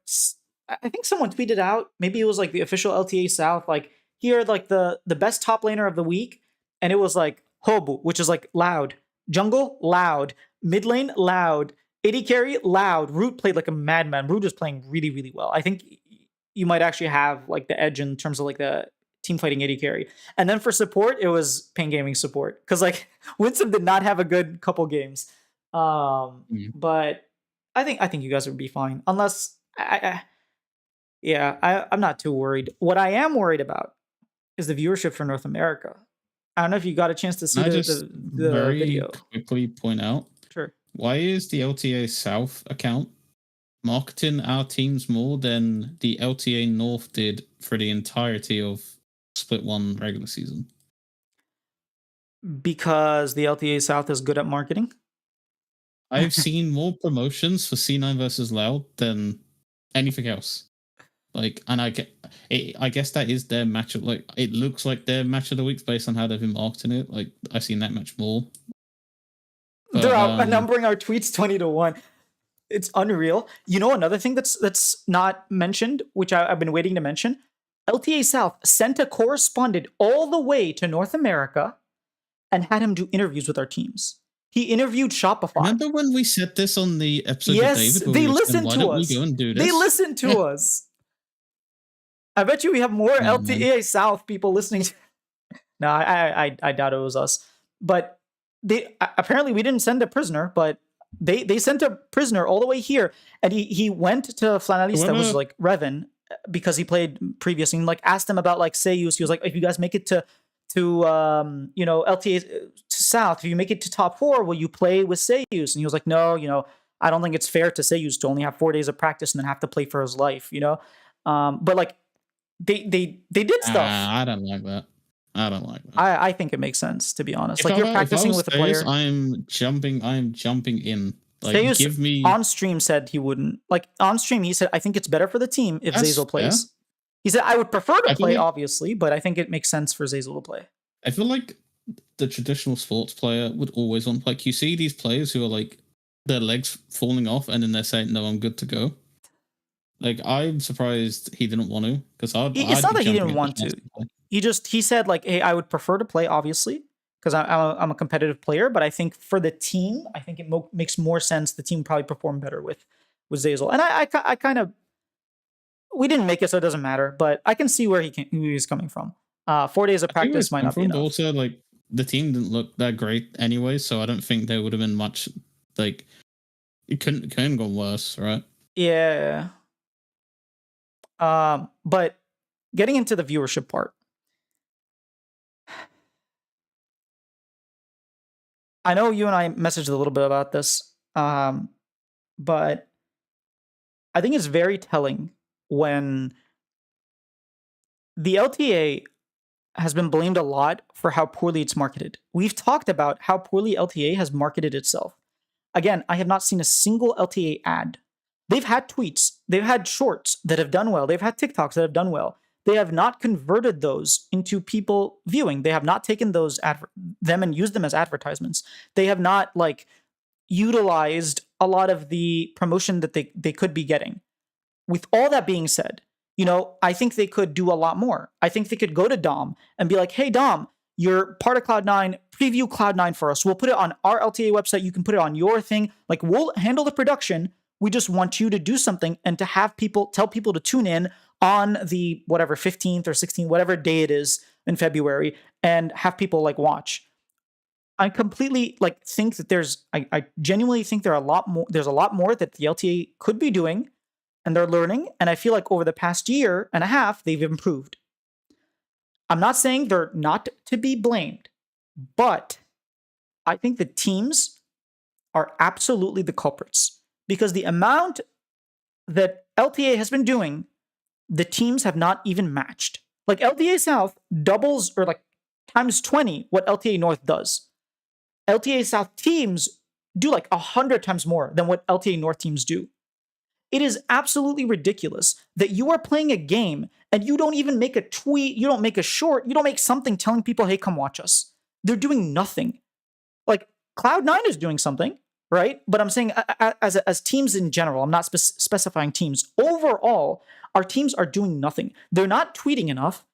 I think someone tweeted out. Maybe it was like the official LTA South. Like here, like the best top laner of the week, and it was like Hobu, which is like loud. Jungle loud. Mid lane loud. AD carry loud. Root played like a madman. Root is playing really really well. I think you might actually have like the edge in terms of like the team fighting AD carry. And then for support, it was Pain Gaming support because like Winston did not have a good couple games. mm. But I think you guys would be fine unless I'm not too worried. What I am worried about is the viewership for North America. I don't know if you got a chance to see I the just the very video. quickly point out, Sure. why is the LTA South account marketing our teams more than the LTA North did for the entirety of Split 1 regular season? Because the LTA South is good at marketing. I've seen more promotions for C9 versus Loud than anything else. Like, and I guess that is their match of like. It looks like their match of the week based on how they've been marketing it. Like, I've seen that much more. They're But numbering our tweets 20-1. It's unreal. You know another thing that's not mentioned, which I've been waiting to mention. LTA South sent a correspondent all the way to North America and had him do interviews with our teams. He interviewed Shopify. remember when we said this on the episode with Yes, David, where they we were saying, listened "Why to don't we go us. and do They this?" listened to us. I bet you we have more Oh man, LTA South people listening. No, I doubt it was us. But they apparently we didn't send a prisoner, but they sent a prisoner all the way here, and he went to Flanalista, which is whoever like Revan, because he played previously, and like asked him about like Seiyus. He was like, if you guys make it to LTA to South, if you make it to top 4, will you play with Seiyus? And he was like, no, I don't think it's fair to Seiyus to only have 4 days of practice and then have to play for his life, but like they did stuff. I don't like that. I don't like that. I think it makes sense, to be honest. If Like I you're if I practicing was with a serious, player. I'm jumping in Like, Zeus give me on stream said he wouldn't. Like on stream, he said, "I think it's better for the team if that's Zazel fair. plays." He said, "I would prefer to I feel play, like obviously, but I think it makes sense for Zazel to play." I feel like the traditional sports player would always want, like, you see these players who are like their legs falling off and then they're saying, "No, I'm good to go." Like, I'm surprised he didn't want to, because It's I'd not be that he jumping didn't at the want chance to. to play. He said like, "Hey, I would prefer to play, obviously, because I'm a competitive player, but I think for the team, I think it makes more sense. The team probably perform better with Zazel." And I kind of we didn't make it, so it doesn't matter. But I can see who he's coming from. 4 days of I see where practice he's might coming not be from, but enough. also like the team didn't look that great anyway, so I don't think there would have been much, like, it couldn't have gone worse, right? Yeah. But getting into the viewership part, I know you and I messaged a little bit about this, but I think it's very telling when the LTA has been blamed a lot for how poorly it's marketed. We've talked about how poorly LTA has marketed itself. Again, I have not seen a single LTA ad. They've had tweets, they've had shorts that have done well, they've had TikToks that have done well. They have not converted those into people viewing. They have not taken them and used them as advertisements. They have not like utilized a lot of the promotion that they could be getting. With all that being said, I think they could do a lot more. I think they could go to Dom and be like, "Hey, Dom, you're part of Cloud9. Preview Cloud9 for us. We'll put it on our LTA website. You can put it on your thing. Like, we'll handle the production. We just want you to do something and to have people tell people to tune in on the whatever 15th or 16th, whatever day it is in February, and have people like watch." I completely like think that I genuinely think there's a lot more that the LTA could be doing and they're learning. And I feel like over the past year and a half, they've improved. I'm not saying they're not to be blamed, but I think the teams are absolutely the culprits because the amount that LTA has been doing, the teams have not even matched. Like LTA South doubles or like times 20 what LTA North does. LTA South teams do like 100 times more than what LTA North teams do. It is absolutely ridiculous that you are playing a game and you don't even make a tweet, you don't make a short, you don't make something telling people, "Hey, come watch us." They're doing nothing. Like Cloud9 is doing something, right? But I'm saying as teams in general, I'm not specifying teams. Overall, our teams are doing nothing. They're not tweeting enough.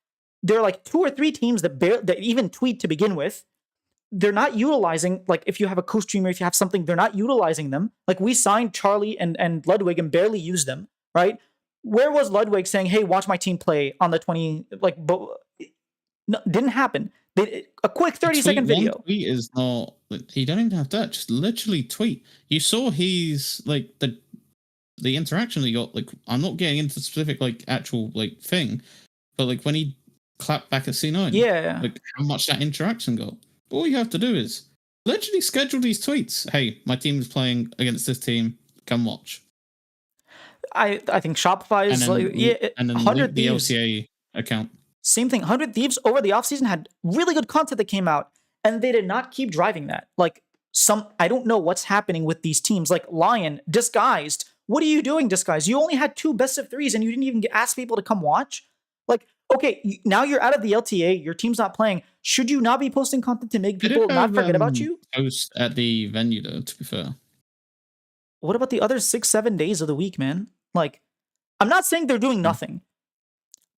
There are like 2 or 3 teams that even tweet to begin with. They're not utilizing, like if you have a co-streamer, if you have something, they're not utilizing them. Like we signed Charlie and Ludwig and barely used them, right? Where was Ludwig saying, "Hey, watch my team play on the 20," like, no, didn't happen. A quick A 30-second one video. tweet is not, like, you don't even have that. Just literally tweet. You saw he's like the interaction he got. Like, I'm not getting into specific like actual like thing, but like when he clapped back at C9, Yeah. like how much that interaction got. All you have to do is literally schedule these tweets. "Hey, my team is playing against this team. Come watch." I think Shopify And is like, then yeah, and then 100 link the Thieves. LTA account. Same thing. 100 Thieves over the offseason had really good content that came out, and they did not keep driving that. Like I don't know what's happening with these teams. Like Lion, Disguised. What are you doing, Disguised? You only had 2 best of 3s, and you didn't even ask people to come watch. Like, okay, now you're out of the LTA. Your team's not playing. Should you not be posting content to make They did people not have forget about you? host at the venue though, to be fair. What about the other 6, 7 days of the week, man? Like, I'm not saying they're doing Mm. nothing,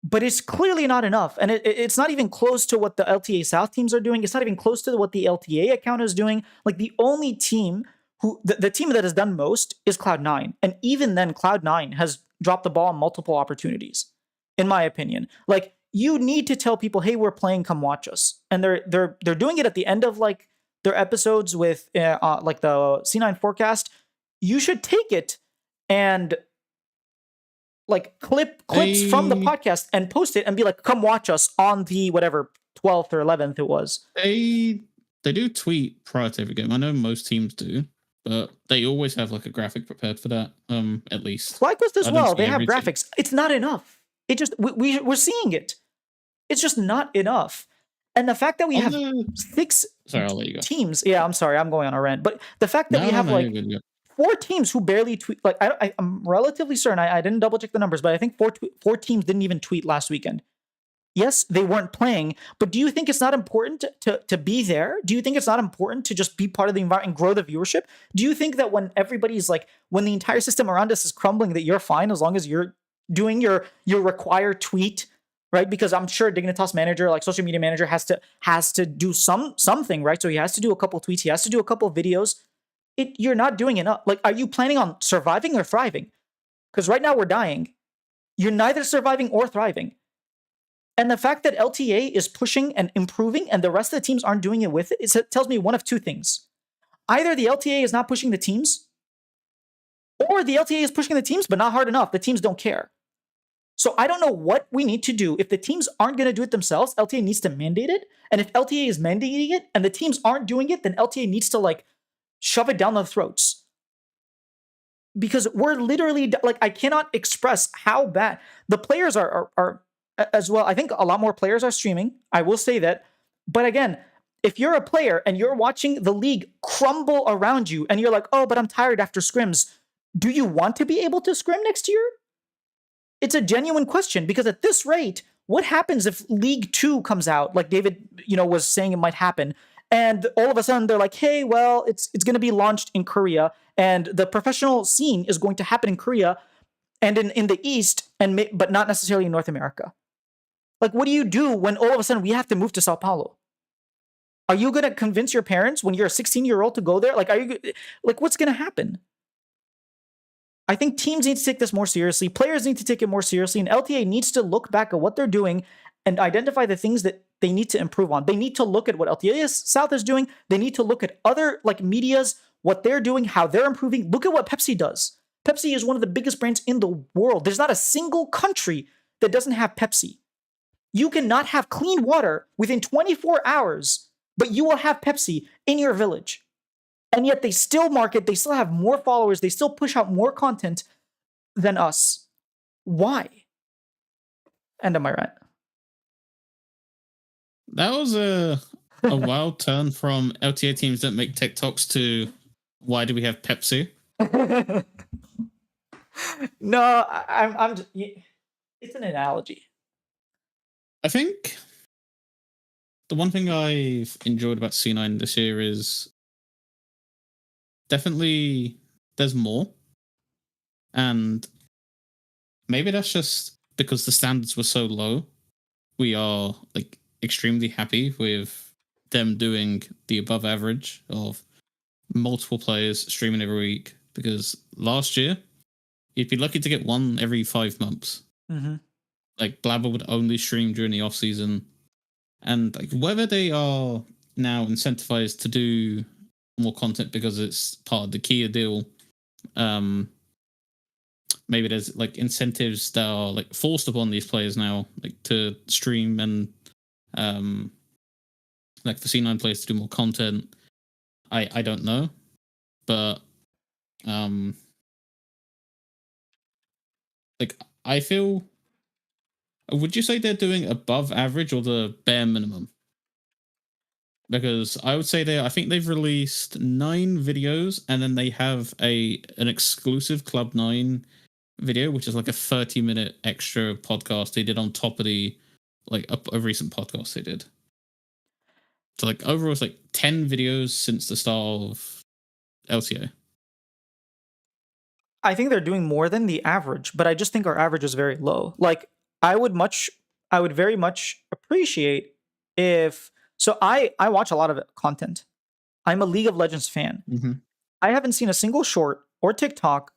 but it's clearly not enough. And it's not even close to what the LTA South teams are doing. It's not even close to what the LTA account is doing. Like the only team the team that has done most is Cloud9. And even then, Cloud9 has dropped the ball on multiple opportunities, in my opinion. Like you need to tell people, "Hey, we're playing, come watch us." And they're doing it at the end of like their episodes with like the C9 forecast. You should take it and like clips from the They podcast and post it and be like, "Come watch us on the whatever 12th or 11th it was." they do tweet prior to every game. I know most teams do, but they always have like a graphic prepared for that. At least FlyQuest as I don't well. see They have every team. graphics. It's not enough. It just we're seeing it. It's just not enough. And the fact that we On have the 6 Sorry, I'll let you go. teams. Yeah, I'm sorry. I'm going on a rant. But the fact that we No, have no, you're like good. 4 teams who barely tweet. Like I'm relatively certain. I didn't double check the numbers, but I think four teams didn't even tweet last weekend. Yes, they weren't playing, but do you think it's not important to be there? Do you think it's not important to just be part of the environment and grow the viewership? Do you think that when everybody's like, when the entire system around us is crumbling, that you're fine as long as you're doing your required tweet, right? Because I'm sure Dignitas manager, like social media manager, has to do something, right? So he has to do a couple tweets, he has to do a couple videos. You're not doing enough. Like, are you planning on surviving or thriving? Because right now we're dying. You're neither surviving or thriving. And the fact that LTA is pushing and improving and the rest of the teams aren't doing it with it, it tells me one of two things. Either the LTA is not pushing the teams, or the LTA is pushing the teams, but not hard enough. The teams don't care. So I don't know what we need to do. If the teams aren't going to do it themselves, LTA needs to mandate it. And if LTA is mandating it and the teams aren't doing it, then LTA needs to like shove it down their throats. Because we're literally like, I cannot express how bad the players are as well. I think a lot more players are streaming. I will say that. But again, if you're a player and you're watching the league crumble around you and you're like, oh, but I'm tired after scrims, do you want to be able to scrim next year? It's a genuine question, because at this rate, what happens if League 2 comes out, like David, was saying it might happen, and all of a sudden they're like, hey, well, it's going to be launched in Korea, and the professional scene is going to happen in Korea and in the East, but not necessarily in North America. Like, what do you do when all of a sudden we have to move to Sao Paulo? Are you going to convince your parents when you're a 16-year-old to go there? Like, what's going to happen? I think teams need to take this more seriously. Players need to take it more seriously. And LTA needs to look back at what they're doing and identify the things that they need to improve on. They need to look at what LTA South is doing. They need to look at other medias, what they're doing, how they're improving. Look at what Pepsi does. Pepsi is one of the biggest brands in the world. There's not a single country that doesn't have Pepsi. You cannot have clean water within 24 hours, but you will have Pepsi in your village. And yet they still market, they still have more followers, they still push out more content than us. Why? End of my rant. That was a wild turn from LTA teams that make TikToks to why do we have Pepsi? No, I'm just, it's an analogy. I think the one thing I've enjoyed about C9 this year is definitely there's more. And maybe that's just because the standards were so low. We are like extremely happy with them doing the above average of multiple players streaming every week, because last year you'd be lucky to get one every 5 months. Mm-hmm. Like Blabber would only stream during the off season, and like whether they are now incentivized to do more content because it's part of the Kia deal, maybe there's like incentives that are like forced upon these players now, like to stream and like for C9 players to do more content. I don't know, but like I feel. Would you say they're doing above average or the bare minimum? Because I would say I think they've released 9 videos, and then they have an exclusive Club 9 video, which is like a 30-minute extra podcast they did on top of the like a recent podcast they did. So like overall, it's like 10 videos since the start of LTA. I think they're doing more than the average, but I just think our average is very low. Like, I would very much appreciate if, so I watch a lot of content. I'm a League of Legends fan. Mm-hmm. I haven't seen a single short or TikTok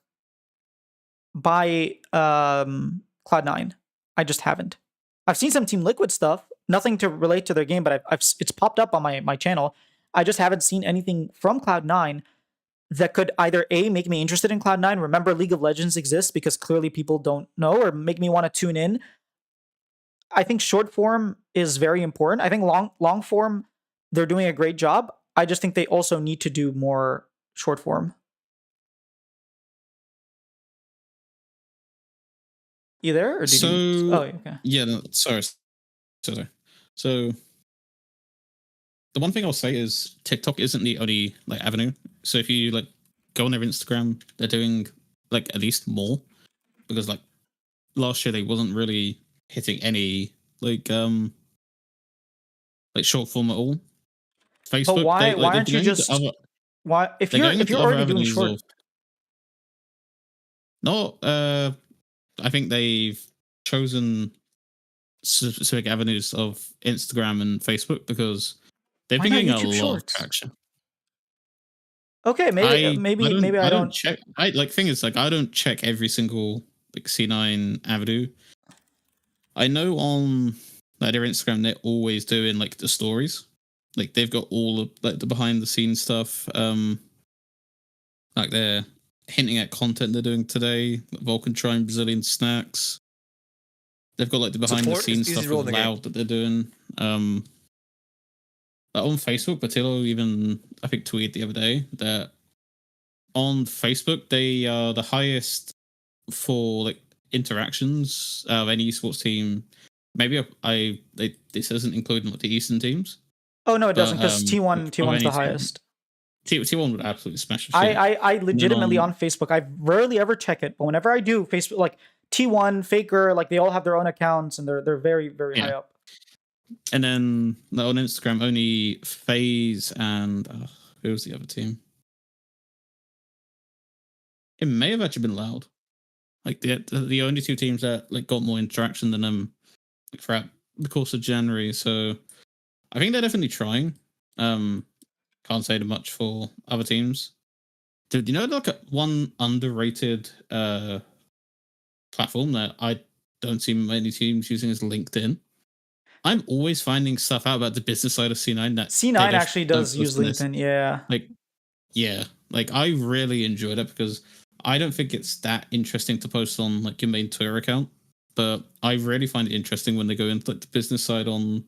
by Cloud9. I just haven't. I've seen some Team Liquid stuff, nothing to relate to their game, but it's popped up on my channel. I just haven't seen anything from Cloud9 that could either A, make me interested in Cloud9, remember League of Legends exists because clearly people don't know, or make me want to tune in. I think short form is very important. I think long form, they're doing a great job. I just think they also need to do more short form. You there? Or did you? Oh, okay. Yeah, no, sorry. So the one thing I'll say is TikTok isn't the only like avenue. So if you like go on their Instagram. They're doing like at least more because like last year they wasn't really hitting any like short form at all. But Facebook, why they're aren't you going into just other why they're going if into you're other already doing avenues short? of no. I think they've chosen specific avenues of Instagram and Facebook because they've Why been not getting a YouTube lot of Shorts? traction. Okay, maybe I I don't don't. check. I like thing is like I don't check every single like C9 avenue. I know on like their Instagram they're always doing like the stories. Like they've got all of like the behind the scenes stuff. Like they're hinting at content they're doing today. Like Vulcan trying Brazilian snacks. They've got like the behind the Support is scenes easy stuff role in with the game. Loud that they're doing. On Facebook, Patillo even I think tweeted the other day that on Facebook they are the highest for like interactions of any esports team. Maybe this isn't including like the Eastern teams, Oh no, it doesn't but because T1 of T1's any the team, highest. T1 would absolutely smash the shit. I And then legitimately on Facebook. I rarely ever check it, but whenever I do, Facebook like T1 Faker, like they all have their own accounts and they're very high yeah, up. and then on Instagram only FaZe and who was the other team? It may have actually been Loud. Like the only two teams that like got more interaction than them throughout the course of January. So I think they're definitely trying. Can't say much for other teams. Do you know like one underrated platform that I don't see many teams using is LinkedIn? I'm always finding stuff out about the business side of C9 that they C9 just actually don't does use post in this. LinkedIn. Yeah. Like, yeah, like I really enjoyed it because I don't think it's that interesting to post on like your main Twitter account, but I really find it interesting when they go into like the business side on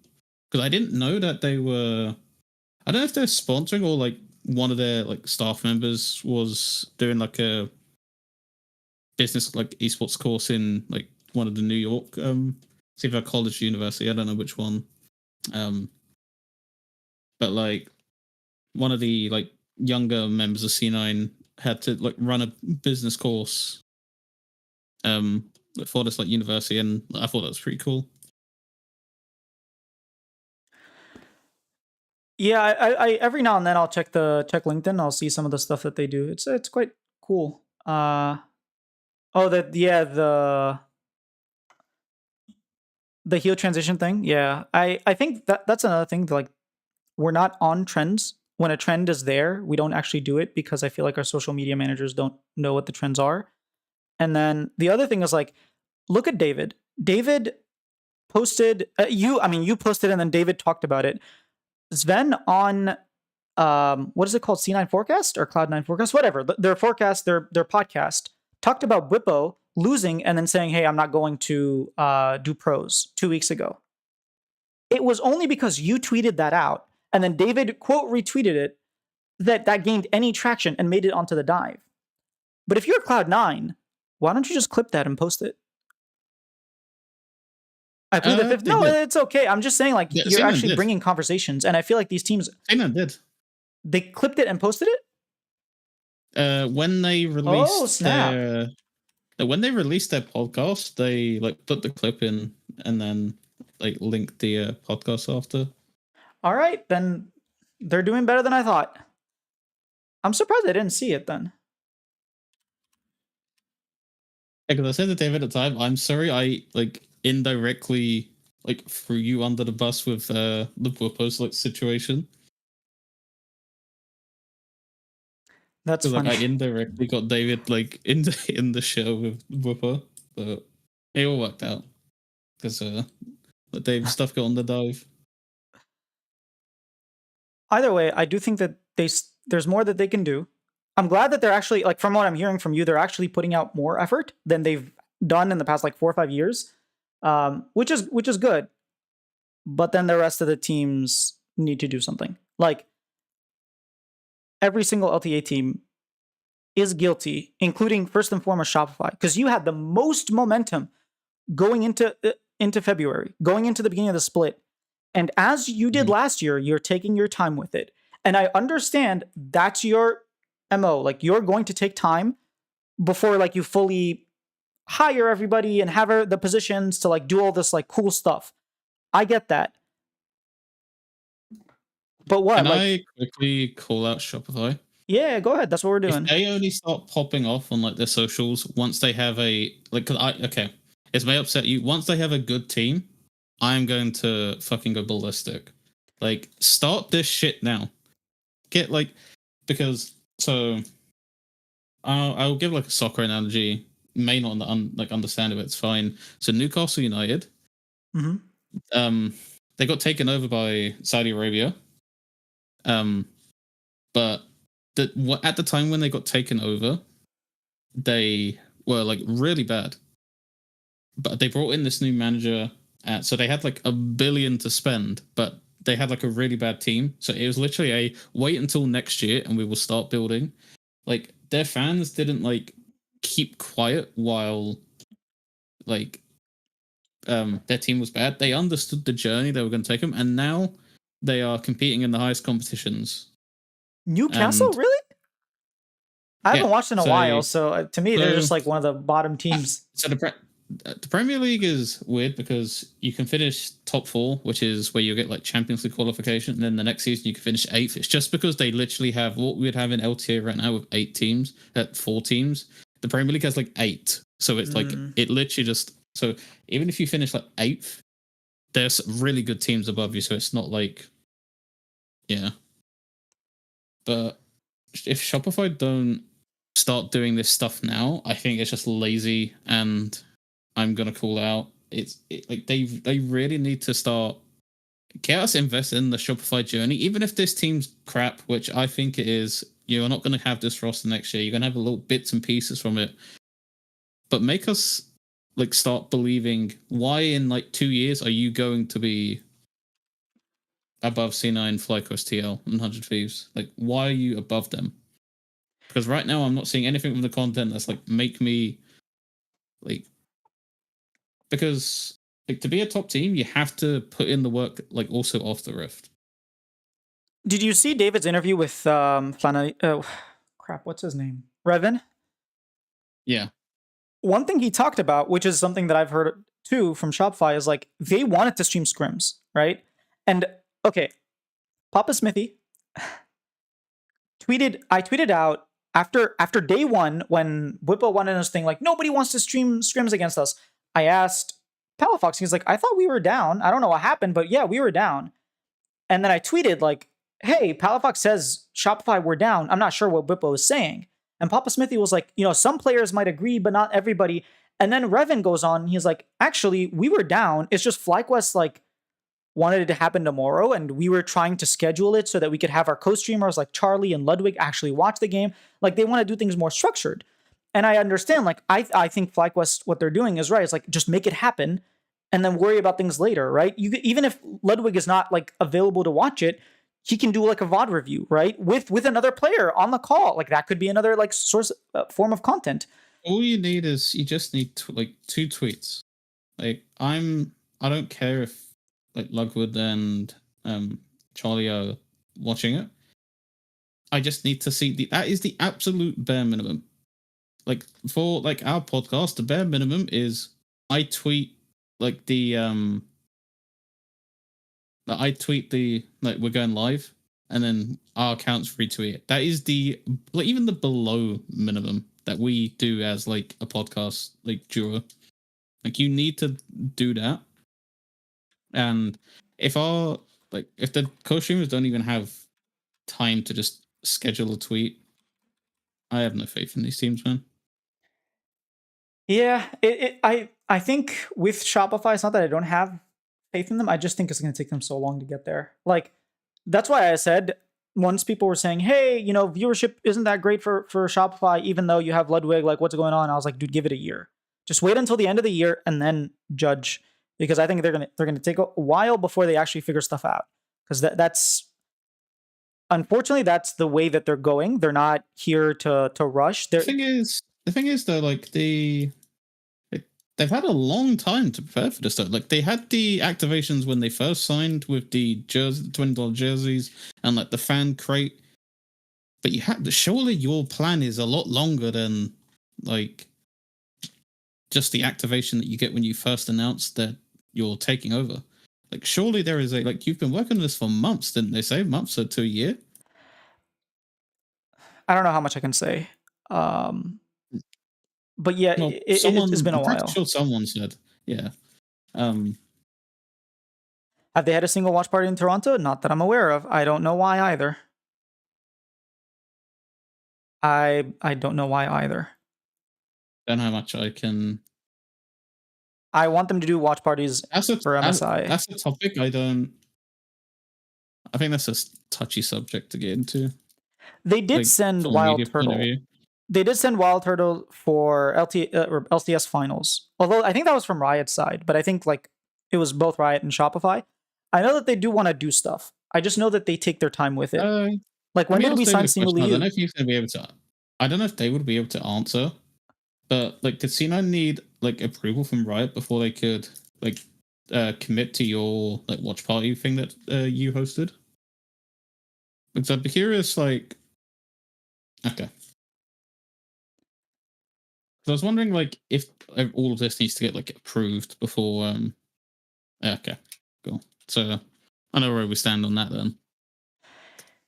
because I didn't know that they were. I don't know if they're sponsoring or like one of their like staff members was doing like a business like esports course in like one of the New York it's either college or university, I don't know which one. But like one of the like younger members of C9 had to like run a business course for this like university, and I thought that was pretty cool. Yeah, I every now and then I'll check LinkedIn. I'll see some of the stuff that they do. It's quite cool. Oh, that yeah, the heel transition thing. Yeah, I think that's another thing. Like we're not on trends. When a trend is there, we don't actually do it because I feel like our social media managers don't know what the trends are. And then the other thing is like, look at David. David posted you posted and then David talked about it. Sven on what is it called? C9 Forecast or Cloud9 Forecast? Whatever. Their forecast, their podcast talked about Whippo losing and then saying, "Hey, I'm not going to do pros" 2 weeks ago. It was only because you tweeted that out and then David quote retweeted it that gained any traction and made it onto the dive. But if you're Cloud9, why don't you just clip that and post it? I plead the fifth. They No, did. it's okay. I'm just saying, like, Yeah, you're C9 actually did. bringing conversations, and I feel like these teams C9 did. they clipped it and posted it. When they Oh released snap! when they released their podcast, they like put the clip in and then like linked the podcast after. All right, then they're doing better than I thought. I'm surprised I didn't see it then. Because I said to David at the time, I'm sorry, I like indirectly like threw you under the bus with the Whoopos like situation. That's Because like funny. I indirectly got David like in the show with Whooper, but it all worked out because Dave's stuff got on the dive. Either way, I do think that there's more that they can do. I'm glad that they're actually like from what I'm hearing from you, they're actually putting out more effort than they've done in the past like 4 or 5 years, which is good. But then the rest of the teams need to do something. Like every single LTA team is guilty, including first and foremost Shopify, because you had the most momentum going into February, going into the beginning of the split. And as you did last year, you're taking your time with it. And I understand that's your MO. Like you're going to take time before like you fully hire everybody and have the positions to like do all this like cool stuff. I get that. But what? Can Like, I quickly call out Shopify? yeah, go ahead. That's what we're If doing. they only start popping off on like their socials once they have a like, cause okay, this may upset you. Once they have a good team, I'm going to fucking go ballistic. Like, start this shit now. Get like, because so I'll give like a soccer analogy. May not like understand it, but it's fine. So Newcastle United, Mm-hmm. um, they got taken over by Saudi Arabia. Um, but at the time when they got taken over, they were like really bad. But they brought in this new manager, so they had like $1 billion to spend, but they had like a really bad team. So it was literally a wait until next year and we will start building. Like their fans didn't like keep quiet while like their team was bad. They understood the journey they were going to take them, and now they are competing in the highest competitions. Newcastle, And really? I yeah, haven't watched in a while, so to me, they're so just like one of the bottom teams. so the Premier League is weird because you can finish top four, which is where you get like Champions League qualification, and then the next season you can finish eighth. It's just because they literally have what we would have in LTA right now with 8 teams, 4 teams. The Premier League has like 8, so it's like Mm. it literally just so even if you finish like eighth, there's really good teams above you, so it's not like yeah. But if Shopify don't start doing this stuff now, I think it's just lazy, and I'm gonna call out. Like they really need to start get us invest in the Shopify journey, even if this team's crap, which I think it is. You're not gonna have this roster next year. You're gonna have a little bits and pieces from it, but make us like start believing. Why in like 2 years are you going to be above C9, FlyQuest, TL, and 100 Thieves? Like, why are you above them? Because right now I'm not seeing anything from the content that's like make me like because like to be a top team you have to put in the work like also off the rift. Did you see David's interview with Oh, crap, what's his name? Revan. Yeah. One thing he talked about, which is something that I've heard too from Shopify, is like they wanted to stream scrims, right? And okay, Papa Smithy I tweeted out after day one when Whippo wanted this thing like nobody wants to stream scrims against us. I asked Palafox, he's like, I thought we were down. I don't know what happened, but yeah, we were down. And then I tweeted like, hey, Palafox says Shopify we're down. I'm not sure what Whippo is saying. And Papa Smithy was like, some players might agree, but not everybody. And then Revan goes on, he's like, actually, we were down. It's just FlyQuest like wanted it to happen tomorrow, and we were trying to schedule it so that we could have our co-streamers like Charlie and Ludwig actually watch the game. Like they want to do things more structured. And I understand, like, I think FlyQuest, what they're doing is right. It's like just make it happen and then worry about things later, right? Even if Ludwig is not like available to watch it, he can do like a VOD review, right? With another player on the call. Like that could be another like source form of content. All you need is you just need like 2 tweets. Like I don't care if like Lugwood and Charlie are watching it. I just need to see that is the absolute bare minimum. Like for like our podcast, the bare minimum is I tweet like I tweet the like we're going live, and then our accounts retweet it. That is the like even the below minimum that we do as like a podcast like duo. Like you need to do that, and if our if the co-streamers don't even have time to just schedule a tweet, I have no faith in these teams, man. Yeah, I think with Shopify, it's not that I don't have faith in them. I just think it's going to take them so long to get there. Like that's why I said once people were saying, "Hey, viewership isn't that great for Shopify, even though you have Ludwig. Like, what's going on?" I was like, "Dude, give it a year. Just wait until the end of the year and then judge." Because I think they're gonna take a while before they actually figure stuff out. Because that's unfortunately that's the way that they're going. They're not here to rush. The thing is though, like they've had a long time to prepare for this stuff. Like they had the activations when they first signed with the $20 jerseys and like the fan crate. but you have surely your plan is a lot longer than like just the activation that you get when you first announce that you're taking over. Like surely there is a like you've been working on this for months, didn't they say months or to a year? I don't know how much I can say. Um, but yeah, Well, it's someone been a I'm pretty while. sure someone said, yeah. Um, Have they had a single watch party in Toronto? Not that I'm aware of. I don't know why either. I don't know why either. don't know how much I can. I want them to do watch parties for MSI. That's a topic I don't. I think that's a touchy subject to get into, They did like send from a media Wild point of Turtle. view. They did send Wild Turtle for or LCS finals. Although I think that was from Riot's side, but I think like it was both Riot and Shopify. I know that they do want to do stuff. I just know that they take their time with it. Uh, Like Let when me did we ask sign David a Single question. I don't know EU? if he's going to be able to. I don't know if they would be able to answer, but like, did C9 need like approval from Riot before they could like commit to your like watch party thing that you hosted? Because I'd be curious. Like, okay, so I was wondering like if all of this needs to get like approved before. Okay, cool. So I know where we stand on that then.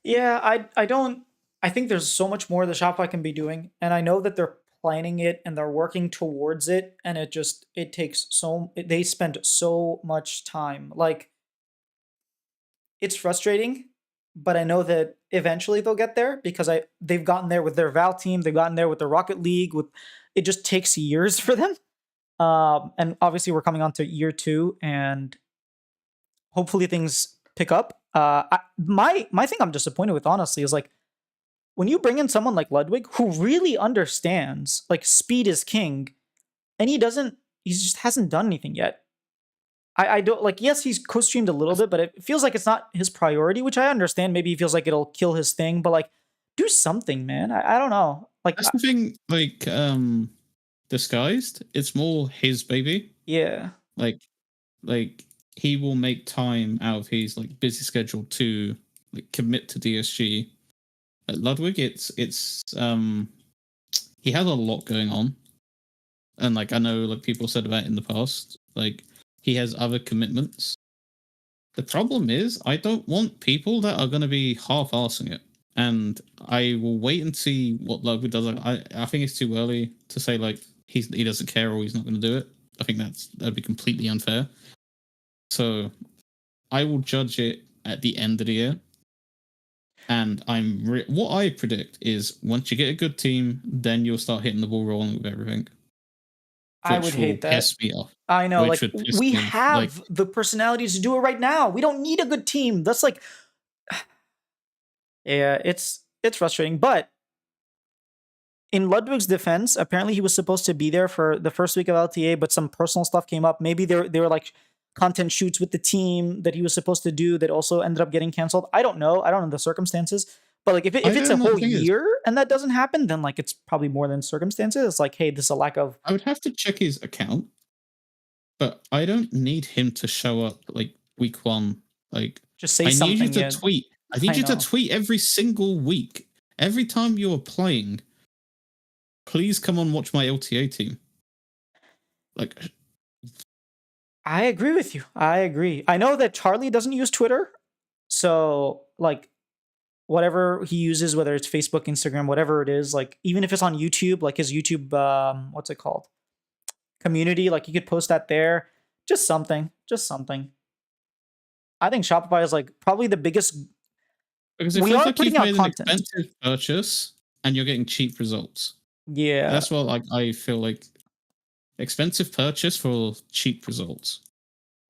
Yeah, I don't I think there's so much more the Shopify can be doing, and I know that they're planning it and they're working towards it, and it takes they spend so much time. Like it's frustrating, but I know that eventually they'll get there because they've gotten there with their Val team, they've gotten there with the Rocket League. With it just takes years for them. And obviously we're coming on to year two, and hopefully things pick up. My thing I'm disappointed with honestly is like when you bring in someone like Ludwig who really understands like speed is king, and he just hasn't done anything yet. I don't like. Yes, he's co-streamed a little bit, but it feels like it's not his priority, which I understand. Maybe he feels like it'll kill his thing, but like, do something, man. I don't know. Like, That's the thing. Like, disguised. It's more his baby. yeah, Like, like he will make time out of his like busy schedule to like commit to DSG. At Ludwig, it's he has a lot going on, and like I know like people said about in the past, like he has other commitments. The problem is I don't want people that are going to be half-assing it, and I will wait and see what Ludwig does. I think it's too early to say like he doesn't care or he's not going to do it. I think that'd be completely unfair. So I will judge it at the end of the year. And what I predict is once you get a good team, then you'll start hitting the ball rolling with everything, I would which will hate that. piss me off. I know. Which Like, would piss we me off. Like have the personalities to do it right now. We don't need a good team. That's like, yeah, it's frustrating. But in Ludwig's defense, apparently he was supposed to be there for the first week of LTA, but some personal stuff came up. Maybe they were like content shoots with the team that he was supposed to do that also ended up getting canceled. I don't know. I don't know the circumstances. But like if I it's a don't know. The whole thing is, year and that doesn't happen, then like it's probably more than circumstances. It's like, hey, this is a lack of I would have to check his account, but I don't need him to show up like week one. Like just say I need you something. to Yeah, tweet. I need I you to know. tweet every single week. Every time you're playing, please come on watch my LTA team. Like I agree with you. I agree. I know that Charlie doesn't use Twitter. So like whatever he uses, whether it's Facebook, Instagram, whatever it is, like even if it's on YouTube, like his YouTube what's it called? Community, like you could post that there. Just something. Just something. I think Shopify is like probably the biggest. because it We feels are like putting you've out made an content. expensive purchase and you're getting cheap results. Yeah. That's what like I feel like expensive purchase for cheap results.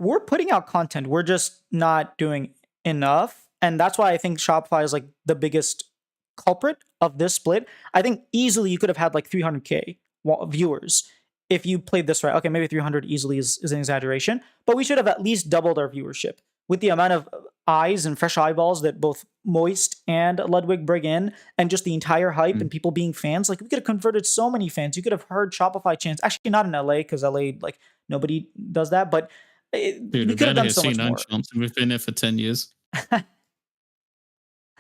We're putting out content. We're just not doing enough. And that's why I think Shopify is like the biggest culprit of this split. I think easily you could have had like 300K viewers if you played this right. Okay, maybe 300 easily is an exaggeration, but we should have at least doubled our viewership with the amount of eyes and fresh eyeballs that both Moist and Ludwig bring in, and just the entire hype and Mm. people being fans. Like we could have converted so many fans. You could have heard Shopify chants. Actually, not in LA because LA like nobody does that, but Dude, we we've could have barely done hit so much C9 more. chance and we've been there for 10 years.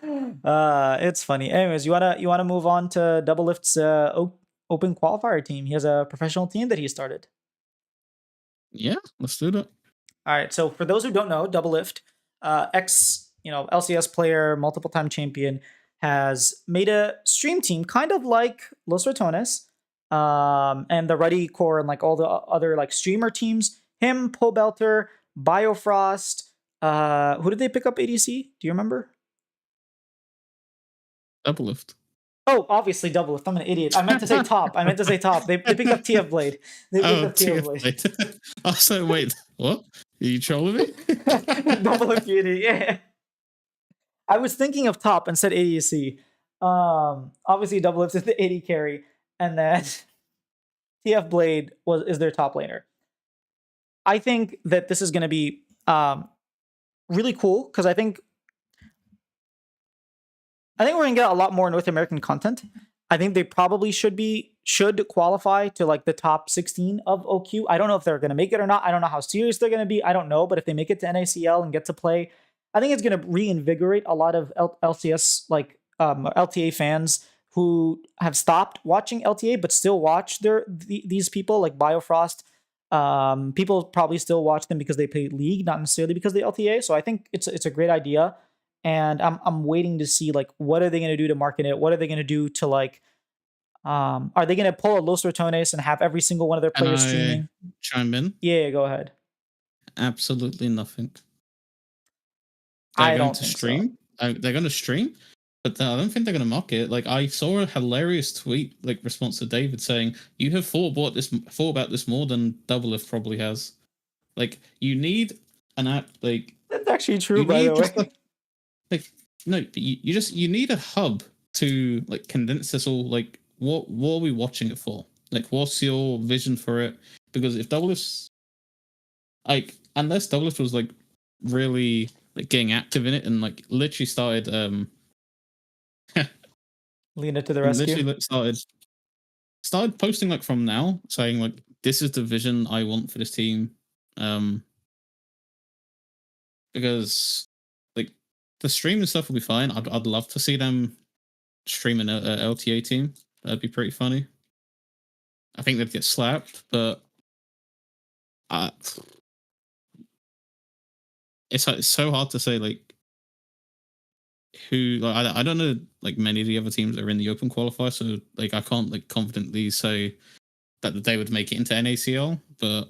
It's funny. Anyways, you wanna move on to Double Lift's open qualifier team. He has a professional team that he started. Yeah, let's do that. All right. So for those who don't know, Double Lift, ex LCS player, multiple time champion, has made a stream team, kind of like Los Ratones, and the Ready Core and like all the other like streamer teams. Him, Pobelter, Biofrost. Who did they pick up ADC? Do you remember? Double lift. Oh, obviously Double Lift. I'm an idiot. I meant to say top. I meant to say top. They picked up TF Blade. They picked Oh, up TF Blade. TF. I was like, wait, what? Are you trolling me? Double Lift, you idiot. Yeah. I was thinking of top and said ADC. Obviously Double Lift is the AD carry, and then TF Blade is their top laner. I think that this is going to be really cool because I think we're gonna get a lot more North American content. I think they probably should qualify to like the top 16 of OQ. I don't know if they're gonna make it or not. I don't know how serious they're gonna be. I don't know, but if they make it to NACL and get to play, I think it's gonna reinvigorate a lot of LCS like LTA fans who have stopped watching LTA but still watch these people like Biofrost. People probably still watch them because they play League, not necessarily because they LTA. So I think it's a great idea, and I'm waiting to see like what are they going to do to market it? What are they going to do to like are they going to pull a Los Ratones and have every single one of their Can players I streaming? chime in? Yeah, go ahead. Absolutely nothing. They're I going don't to think so. stream. They're going to stream, but I don't think they're going to mock it. Like I saw a hilarious tweet, like response to David saying, "You have thought about this more than Double Lift probably has." Like you need an app. Like That's actually true, you by need the just way. like no, but you need a hub to like condense this all. Like what are we watching it for? Like what's your vision for it? Because if Double Lift's like unless Double Lift was like really like getting active in it and like literally started Lena to the rescue. literally started posting like from now saying like this is the vision I want for this team. um because like the stream and stuff will be fine. I'd love to see them stream an LTA team. That'd be pretty funny. I think they'd get slapped, but uh, it's so hard to say like who like I don't know like many of the other teams that are in the open qualifier, so like I can't like confidently say that they would make it into NACL. But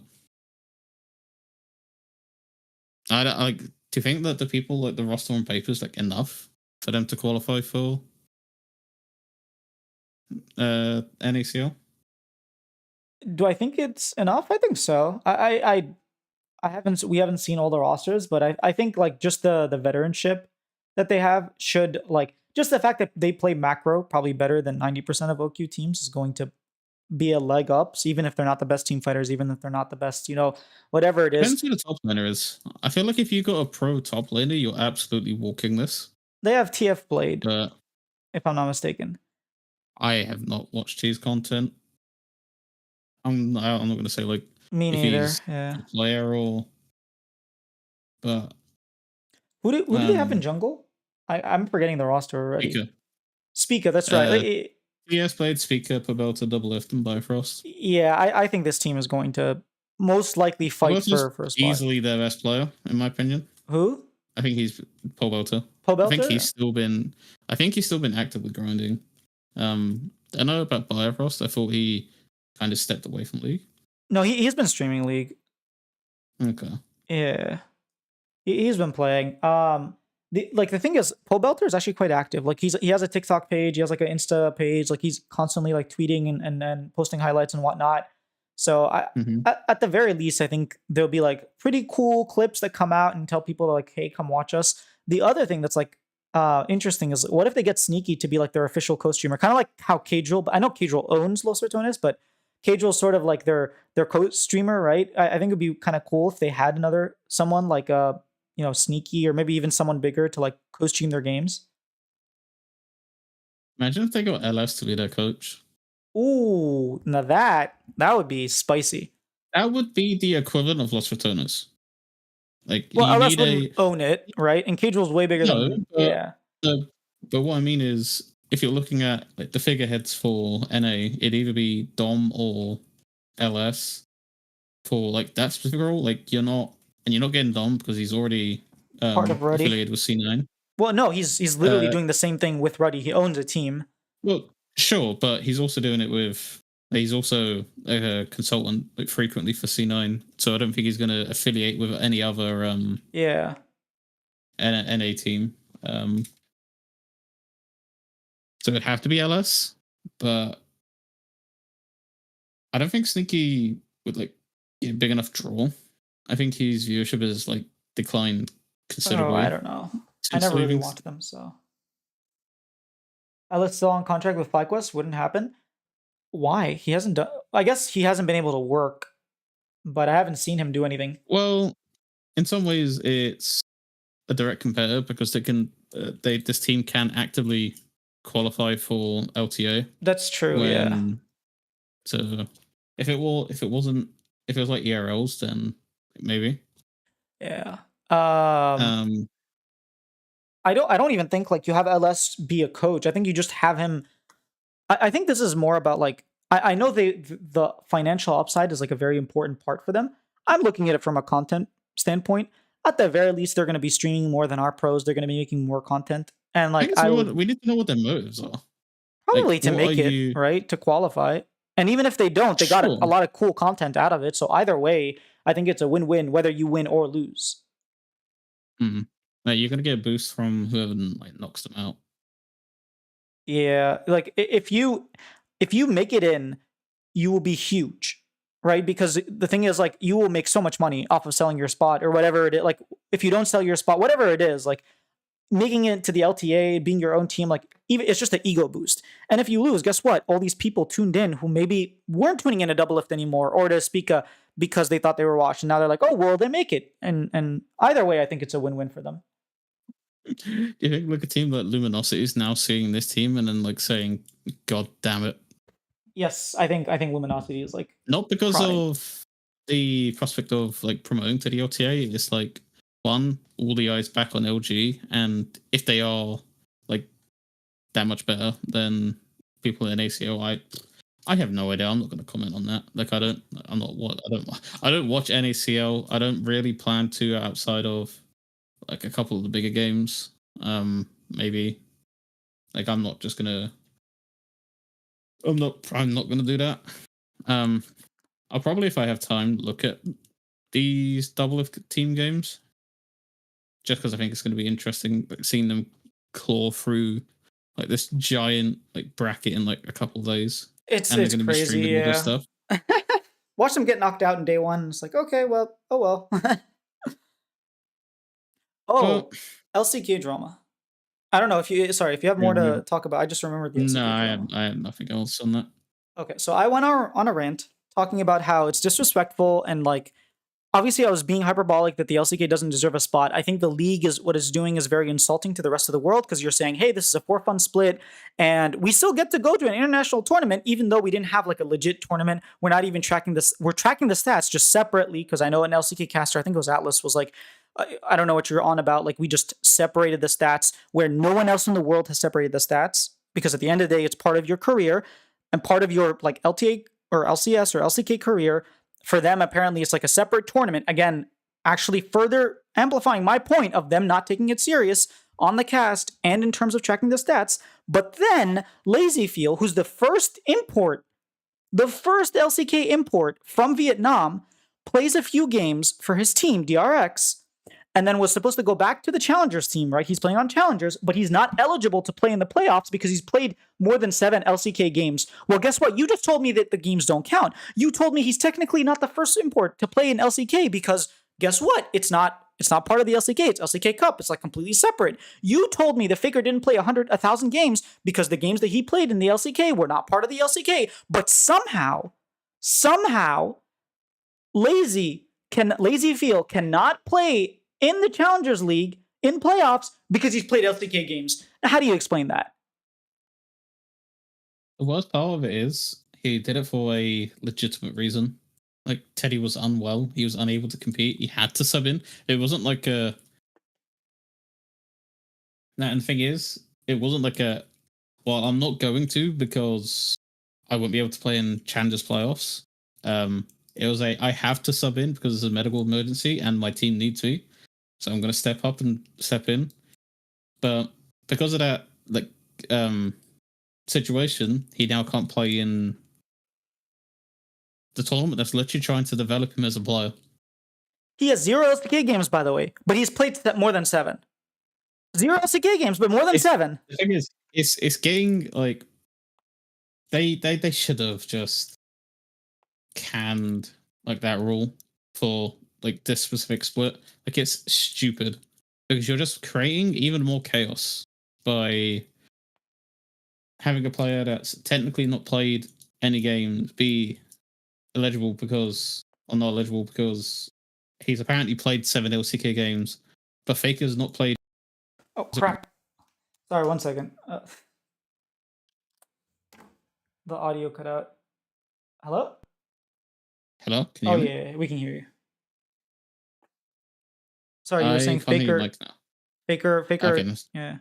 I don't like. Do you think that the people like the roster on paper is like enough for them to qualify for NACL? Do I think it's enough? I think so. I haven't we haven't seen all the rosters, but I think like just the veteranship that they have should like just the fact that they play macro probably better than 90% of OQ teams is going to be a leg up. So even if they're not the best team fighters, even if they're not the best, whatever it is, Depends who the top laner is. I feel like if you got a pro top laner, you're absolutely walking this. they have TF Blade, But if I'm not mistaken. I have not watched his content. I'm not going to say like Me if neither. he's Yeah. a player or, but Who do they have in jungle? I'm forgetting the roster already. Speaker. Speaker, that's right. PS played Speaker, Pabelta, Double Lift, and Bifrost. Yeah, I think this team is going to most likely fight Pabelta's for a spot. easily their best player, in my opinion. Who? I think he's Pobelta. I think Pobelter? he's still been. I think he's still been actively grinding. I know about Bifrost. I thought he kind of stepped away from League. No, he's been streaming League. Okay. Yeah, he's been playing. The thing is, Pobelter is actually quite active. Like he has a TikTok page, he has like an Insta page. Like he's constantly like tweeting and posting highlights and whatnot. So Mm-hmm. at the very least, I think there'll be like pretty cool clips that come out and tell people like, hey, come watch us. The other thing that's like interesting is what if they get sneaky to be like their official co-streamer, kind of like how Cadril. I know Cadril owns Los Ratones, but Cadril's sort of like their co-streamer, right? I think it'd be kind of cool if they had another someone like sneaky or maybe even someone bigger to like co-stream their games. Imagine if they got LS to be their coach. Ooh, now that would be spicy. That would be the equivalent of Los Ratones. Like Well, you LS need wouldn't own it, right? And Cadrill's way bigger no, than but yeah. but what I mean is, if you're looking at like the figureheads for NA, it'd either be Dom or LS for like that specific role. Like you're not getting Dom because he's already Part of Ruddy. affiliated with C9. Well, no, he's literally Uh, doing the same thing with Ruddy. He owns a team. well, sure, but he's also doing it with. He's also a consultant like frequently for C9, so I don't think he's going to affiliate with any other Yeah. NA team. So it'd have to be LS, but I don't think Sneaky would like get a big enough draw. I think his viewership has like declined Oh, I considerably don't know. I since never really leaving. watched them, so. Let's still on contract with FlyQuest wouldn't happen. Why? He hasn't done. I guess he hasn't been able to work, but I haven't seen him do anything. Well, in some ways, it's a direct competitor because this team can actively qualify for LTA. That's true. Yeah. So if it was like ERLs, then maybe. Yeah. Um, I don't even think like you have LS be a coach. I think you just have him. I think this is more about like I know the financial upside is like a very important part for them. I'm looking at it from a content standpoint. At the very least, they're going to be streaming more than our pros. They're going to be making more content, and I like guess I would we need to know what their motives are. Like, probably to what are make it you? right to qualify. And even if they don't, they got Sure. a lot of cool content out of it. So either way, I think it's a win-win whether you win or lose. Mm. Like, you're gonna get a boost from whoever like knocks them out. Yeah, like if you make it in, you will be huge, right? Because the thing is, like, you will make so much money off of selling your spot or whatever it is. Like, if you don't sell your spot, whatever it is, like making it to the LTA, being your own team, like even it's just an ego boost. And if you lose, guess what? All these people tuned in who maybe weren't tuning in to Double Lift anymore or to Speaka because they thought they were watched, and now they're like, oh well, they make it. And either way, I think it's a win-win for them. Do you think like a team like Luminosity is now seeing this team and then like saying, "God damn it"? Yes, I think Luminosity is like Not because crying. of the prospect of like promoting to the LTA. It's like one, all the eyes back on LG, and if they are like that much better than people in ACO, I have no idea. I'm not going to comment on that. Like I'm not what I don't watch NACL. I don't really plan to outside of like a couple of the bigger games. Maybe like I'm not gonna do that. I'll probably, if I have time, look at these double F team games just because I think it's going to be interesting, like seeing them claw through like this giant like bracket in like a couple of days, and they're It's going to be crazy, streaming all this yeah. stuff. Watch them get knocked out in day one. It's like, okay, well, oh well. But Oh, LCK drama. I don't know if you sorry, if you have more to talk about. I just remembered the no, LCK drama. I have nothing else on that. Okay, so I went on a rant talking about how it's disrespectful and like obviously I was being hyperbolic that the LCK doesn't deserve a spot. I think the league is what it's doing is very insulting to the rest of the world because you're saying, hey, this is a for fun split, and we still get to go to an international tournament, even though we didn't have like a legit tournament. We're not even tracking this. We're tracking the stats just separately because I know an LCK caster, I think it was Atlas, was like, I don't know what you're on about. Like we just separated the stats where no one else in the world has separated the stats because at the end of the day, it's part of your career and part of your like LTA or LCS or LCK career. For them, apparently, it's like a separate tournament. Again, actually further amplifying my point of them not taking it serious on the cast and in terms of checking the stats. But then Lazyfield, who's the first LCK import from Vietnam, plays a few games for his team, DRX, and then was supposed to go back to the Challengers team, right? He's playing on Challengers, but he's not eligible to play in the playoffs because he's played more than 7 LCK games. Well, guess what? You just told me that the games don't count. You told me he's technically not the first import to play in LCK because guess what? It's not part of the LCK. It's LCK Cup. It's like completely separate. You told me the Faker didn't play 1,000 games because the games that he played in the LCK were not part of the LCK. But somehow, Lazyfield cannot play in the Challengers League in playoffs because he's played LCK games. Now, how do you explain that? The worst part of it is he did it for a legitimate reason. Like Teddy was unwell, he was unable to compete. He had to sub in. It wasn't like a. And the thing is, it wasn't like a well, I'm not going to because I won't be able to play in Challenger's playoffs. It was a I have to sub in because it's a medical emergency and my team needs me, so I'm going to step up and step in. But because of that, like um, situation, he now can't play in the tournament. That's literally trying to develop him as a player. He has 0 LCK games, by the way, but he's played more than 7. 0 LCK games, but more than 7. The thing is, it's getting like they should have just canned like that rule for like this specific split. Like it's stupid because you're just creating even more chaos by having a player that's technically not played any games be eligible because or not eligible because he's apparently played 7 LCK games, but Faker's not played. Oh crap! Sorry, 1 second. The audio cut out. Hello? Hello, can you Oh hear me? yeah, we can hear you. Sorry, you were I saying can't hear you, Faker. Mike, now. Faker. Okay, Yeah.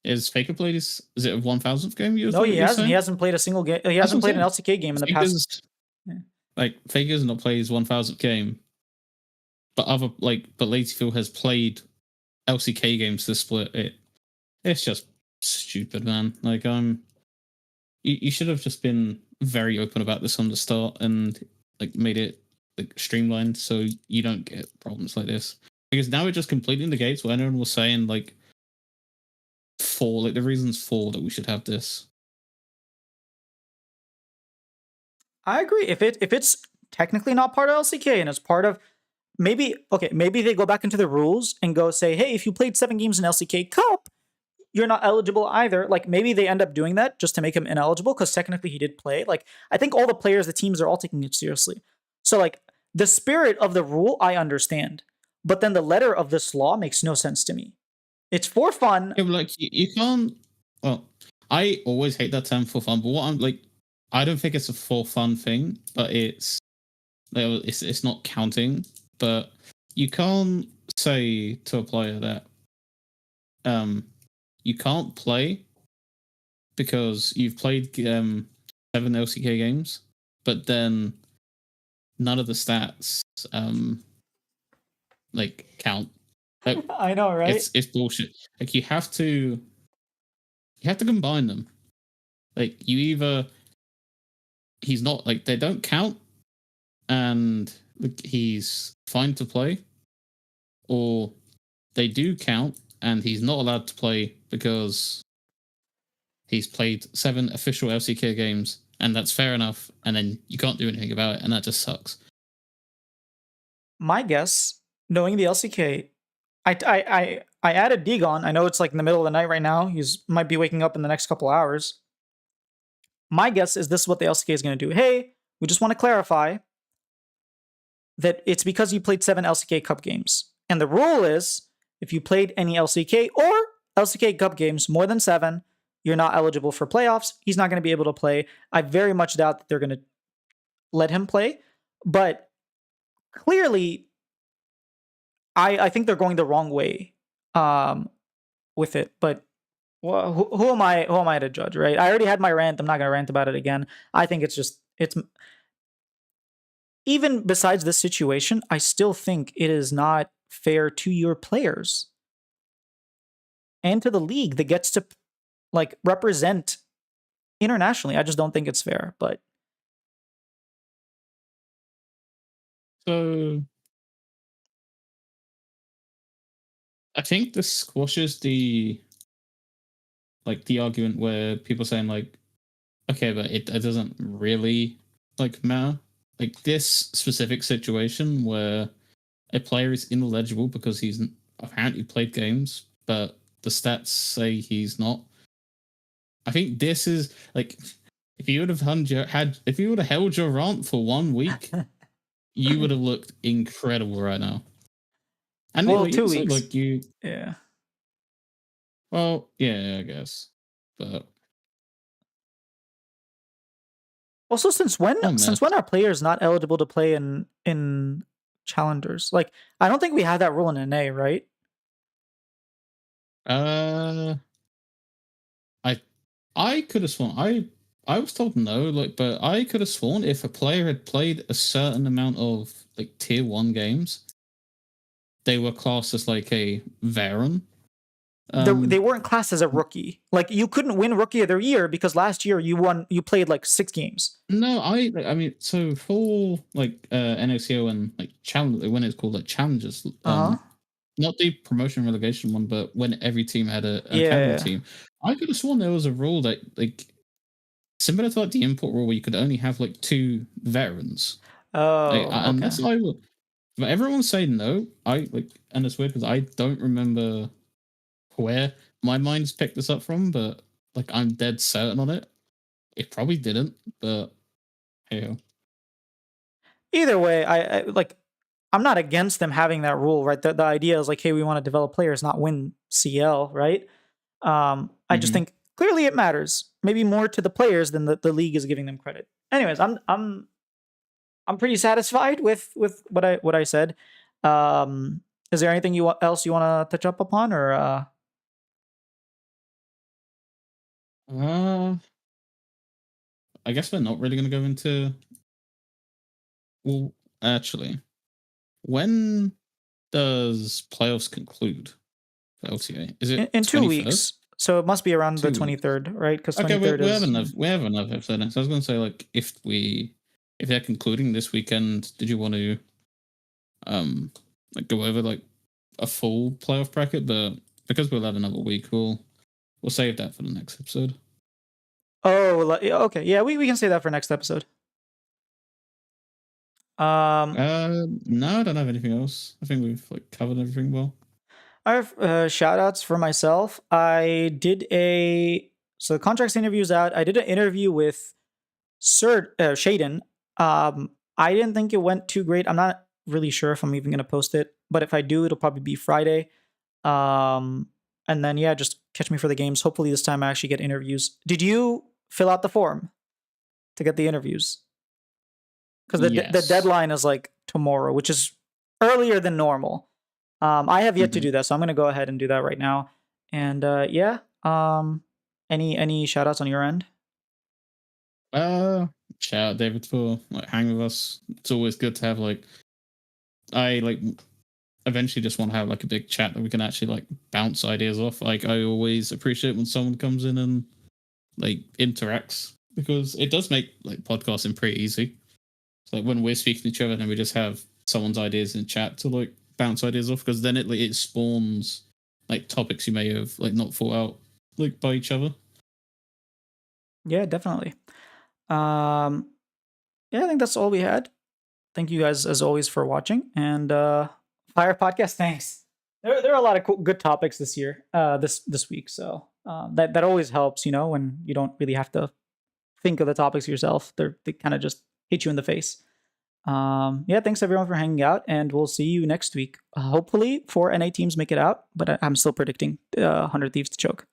is Faker played his? Is it a 1,000th game? No, he hasn't. He hasn't played a single game. He That's hasn't what I'm played an saying. LCK game in the Faker's past. Yeah. like Faker's not played his 1,000th game, but Ladyfield has played LCK games this split. It's just stupid, man. Like you should have just been very open about this from the start and like made it like streamlined so you don't get problems like this. Because now we're just completely negates what anyone was saying like the reasons for that we should have this. I agree. If it's technically not part of LCK and it's part of maybe they go back into the rules and go say, hey, if you played 7 games in LCK Cup, you're not eligible either. Like maybe they end up doing that just to make him ineligible because technically he did play. Like I think all the players, the teams are all taking it seriously. So like the spirit of the rule, I understand, but then the letter of this law makes no sense to me. It's for fun. Yeah, but like you can't. Well, I always hate that term for fun, but what I'm like, I don't think it's a for fun thing, but it's not counting. But you can't say to a player that you can't play because you've played 7 LCK games, but then none of the stats like count. Like, I know, right? it's bullshit. Like you have to combine them. Like you either he's not like they don't count and like, he's fine to play, or they do count and he's not allowed to play because he's played 7 official LCK games and that's fair enough, and then you can't do anything about it, and that just sucks. My guess, knowing the LCK, I added Dagon. I know it's like in the middle of the night right now. He's might be waking up in the next couple hours. My guess is this is what the LCK is going to do. Hey, we just want to clarify that it's because you played 7 LCK Cup games. And the rule is if you played any LCK or LCK Cup games more than 7, you're not eligible for playoffs. He's not going to be able to play. I very much doubt that they're going to let him play. But clearly, I think they're going the wrong way with it. But well, who am I? Who am I to judge? Right? I already had my rant. I'm not going to rant about it again. I think it's even besides this situation. I still think it is not fair to your players and to the league that gets to like represent internationally. I just don't think it's fair. But So I think this squashes the argument where people saying like, okay, but it doesn't really like matter. Like this specific situation where a player is ineligible because he's apparently played games, but the stats say he's not. I think this is like if you would have held your rant for 1 week, you would have looked incredible right now. And well, like, 2 said, weeks. like you, Yeah. well, yeah, I guess, but Also, since when? oh Since man, when are players not eligible to play in challengers? Like, I don't think we had that rule in NA, right? uh, I could have sworn I was told no, like, but I could have sworn if a player had played a certain amount of like tier one games, they were classed as like a veteran. They Um, weren't classed as a rookie. Like you couldn't win rookie of the year because last year you played like 6 games. no, I mean, so for like NOCO and like challenge when it's called like challenges, Uh huh. not the promotion relegation one, but when every team had an academy Yeah. team, I could have sworn there was a rule that like similar to like the import rule where you could only have like two veterans. Like, Oh, okay. unless I will, but everyone's saying no. I like, and it's weird because I don't remember where my mind's picked this up from, but like I'm dead certain on it. It probably didn't, but hey, Either way, I like. I'm not against them having that rule, right? The idea is like, hey, we want to develop players, not win CL, right? I just mm-hmm. think clearly it matters, maybe more to the players than the league is giving them credit. Anyways, I'm pretty satisfied with what I said. Is there anything else you want to touch up upon, or uh, I guess we're not really going to go into. Well, actually, when does playoffs conclude for LTA? Is in, it in two 23rd? weeks? So it must be around the 2 weeks. 23rd, right? Because Okay, 23rd we have is enough. We have enough episode. So I was going to say, like, if they're concluding this weekend, did you want to like go over like a full playoff bracket? But because we'll have another week, we'll save that for the next episode. yeah, okay. Yeah, we can say that for next episode. Um, No, I don't have anything else. I think we've like covered everything well. I have shout outs for myself. I did the contracts interview is out. I did an interview with Sir Shaden. I didn't think it went too great. I'm not really sure if I'm even gonna post it, but if I do, it'll probably be Friday. Um, and then yeah, just catch me for the games. Hopefully this time I actually get interviews. Did you fill out the form to get the interviews? Because the Yes. deadline is like tomorrow, which is earlier than normal. I have yet to Mm-hmm. do that, so I'm gonna go ahead and do that right now. And yeah, any shout outs on your end? Uh, Shout out David for like hanging with us. It's always good to have like I like eventually just want to have like a big chat that we can actually like bounce ideas off. Like I always appreciate when someone comes in and like interacts because it does make like podcasting pretty easy. It's like when we're speaking to each other and we just have someone's ideas in chat to like bounce ideas off because then it spawns like topics you may have like not thought out like by each other. Yeah, definitely. Um, yeah, I think that's all we had. Thank you guys as always for watching and Fire Podcast. Thanks. There are a lot of good topics this year, this week. So that always helps, when you don't really have to think of the topics yourself. They kind of just hit you in the face. Yeah, thanks everyone for hanging out, and we'll see you next week. Hopefully, 4 NA teams make it out, but I'm still predicting 100 Thieves to choke.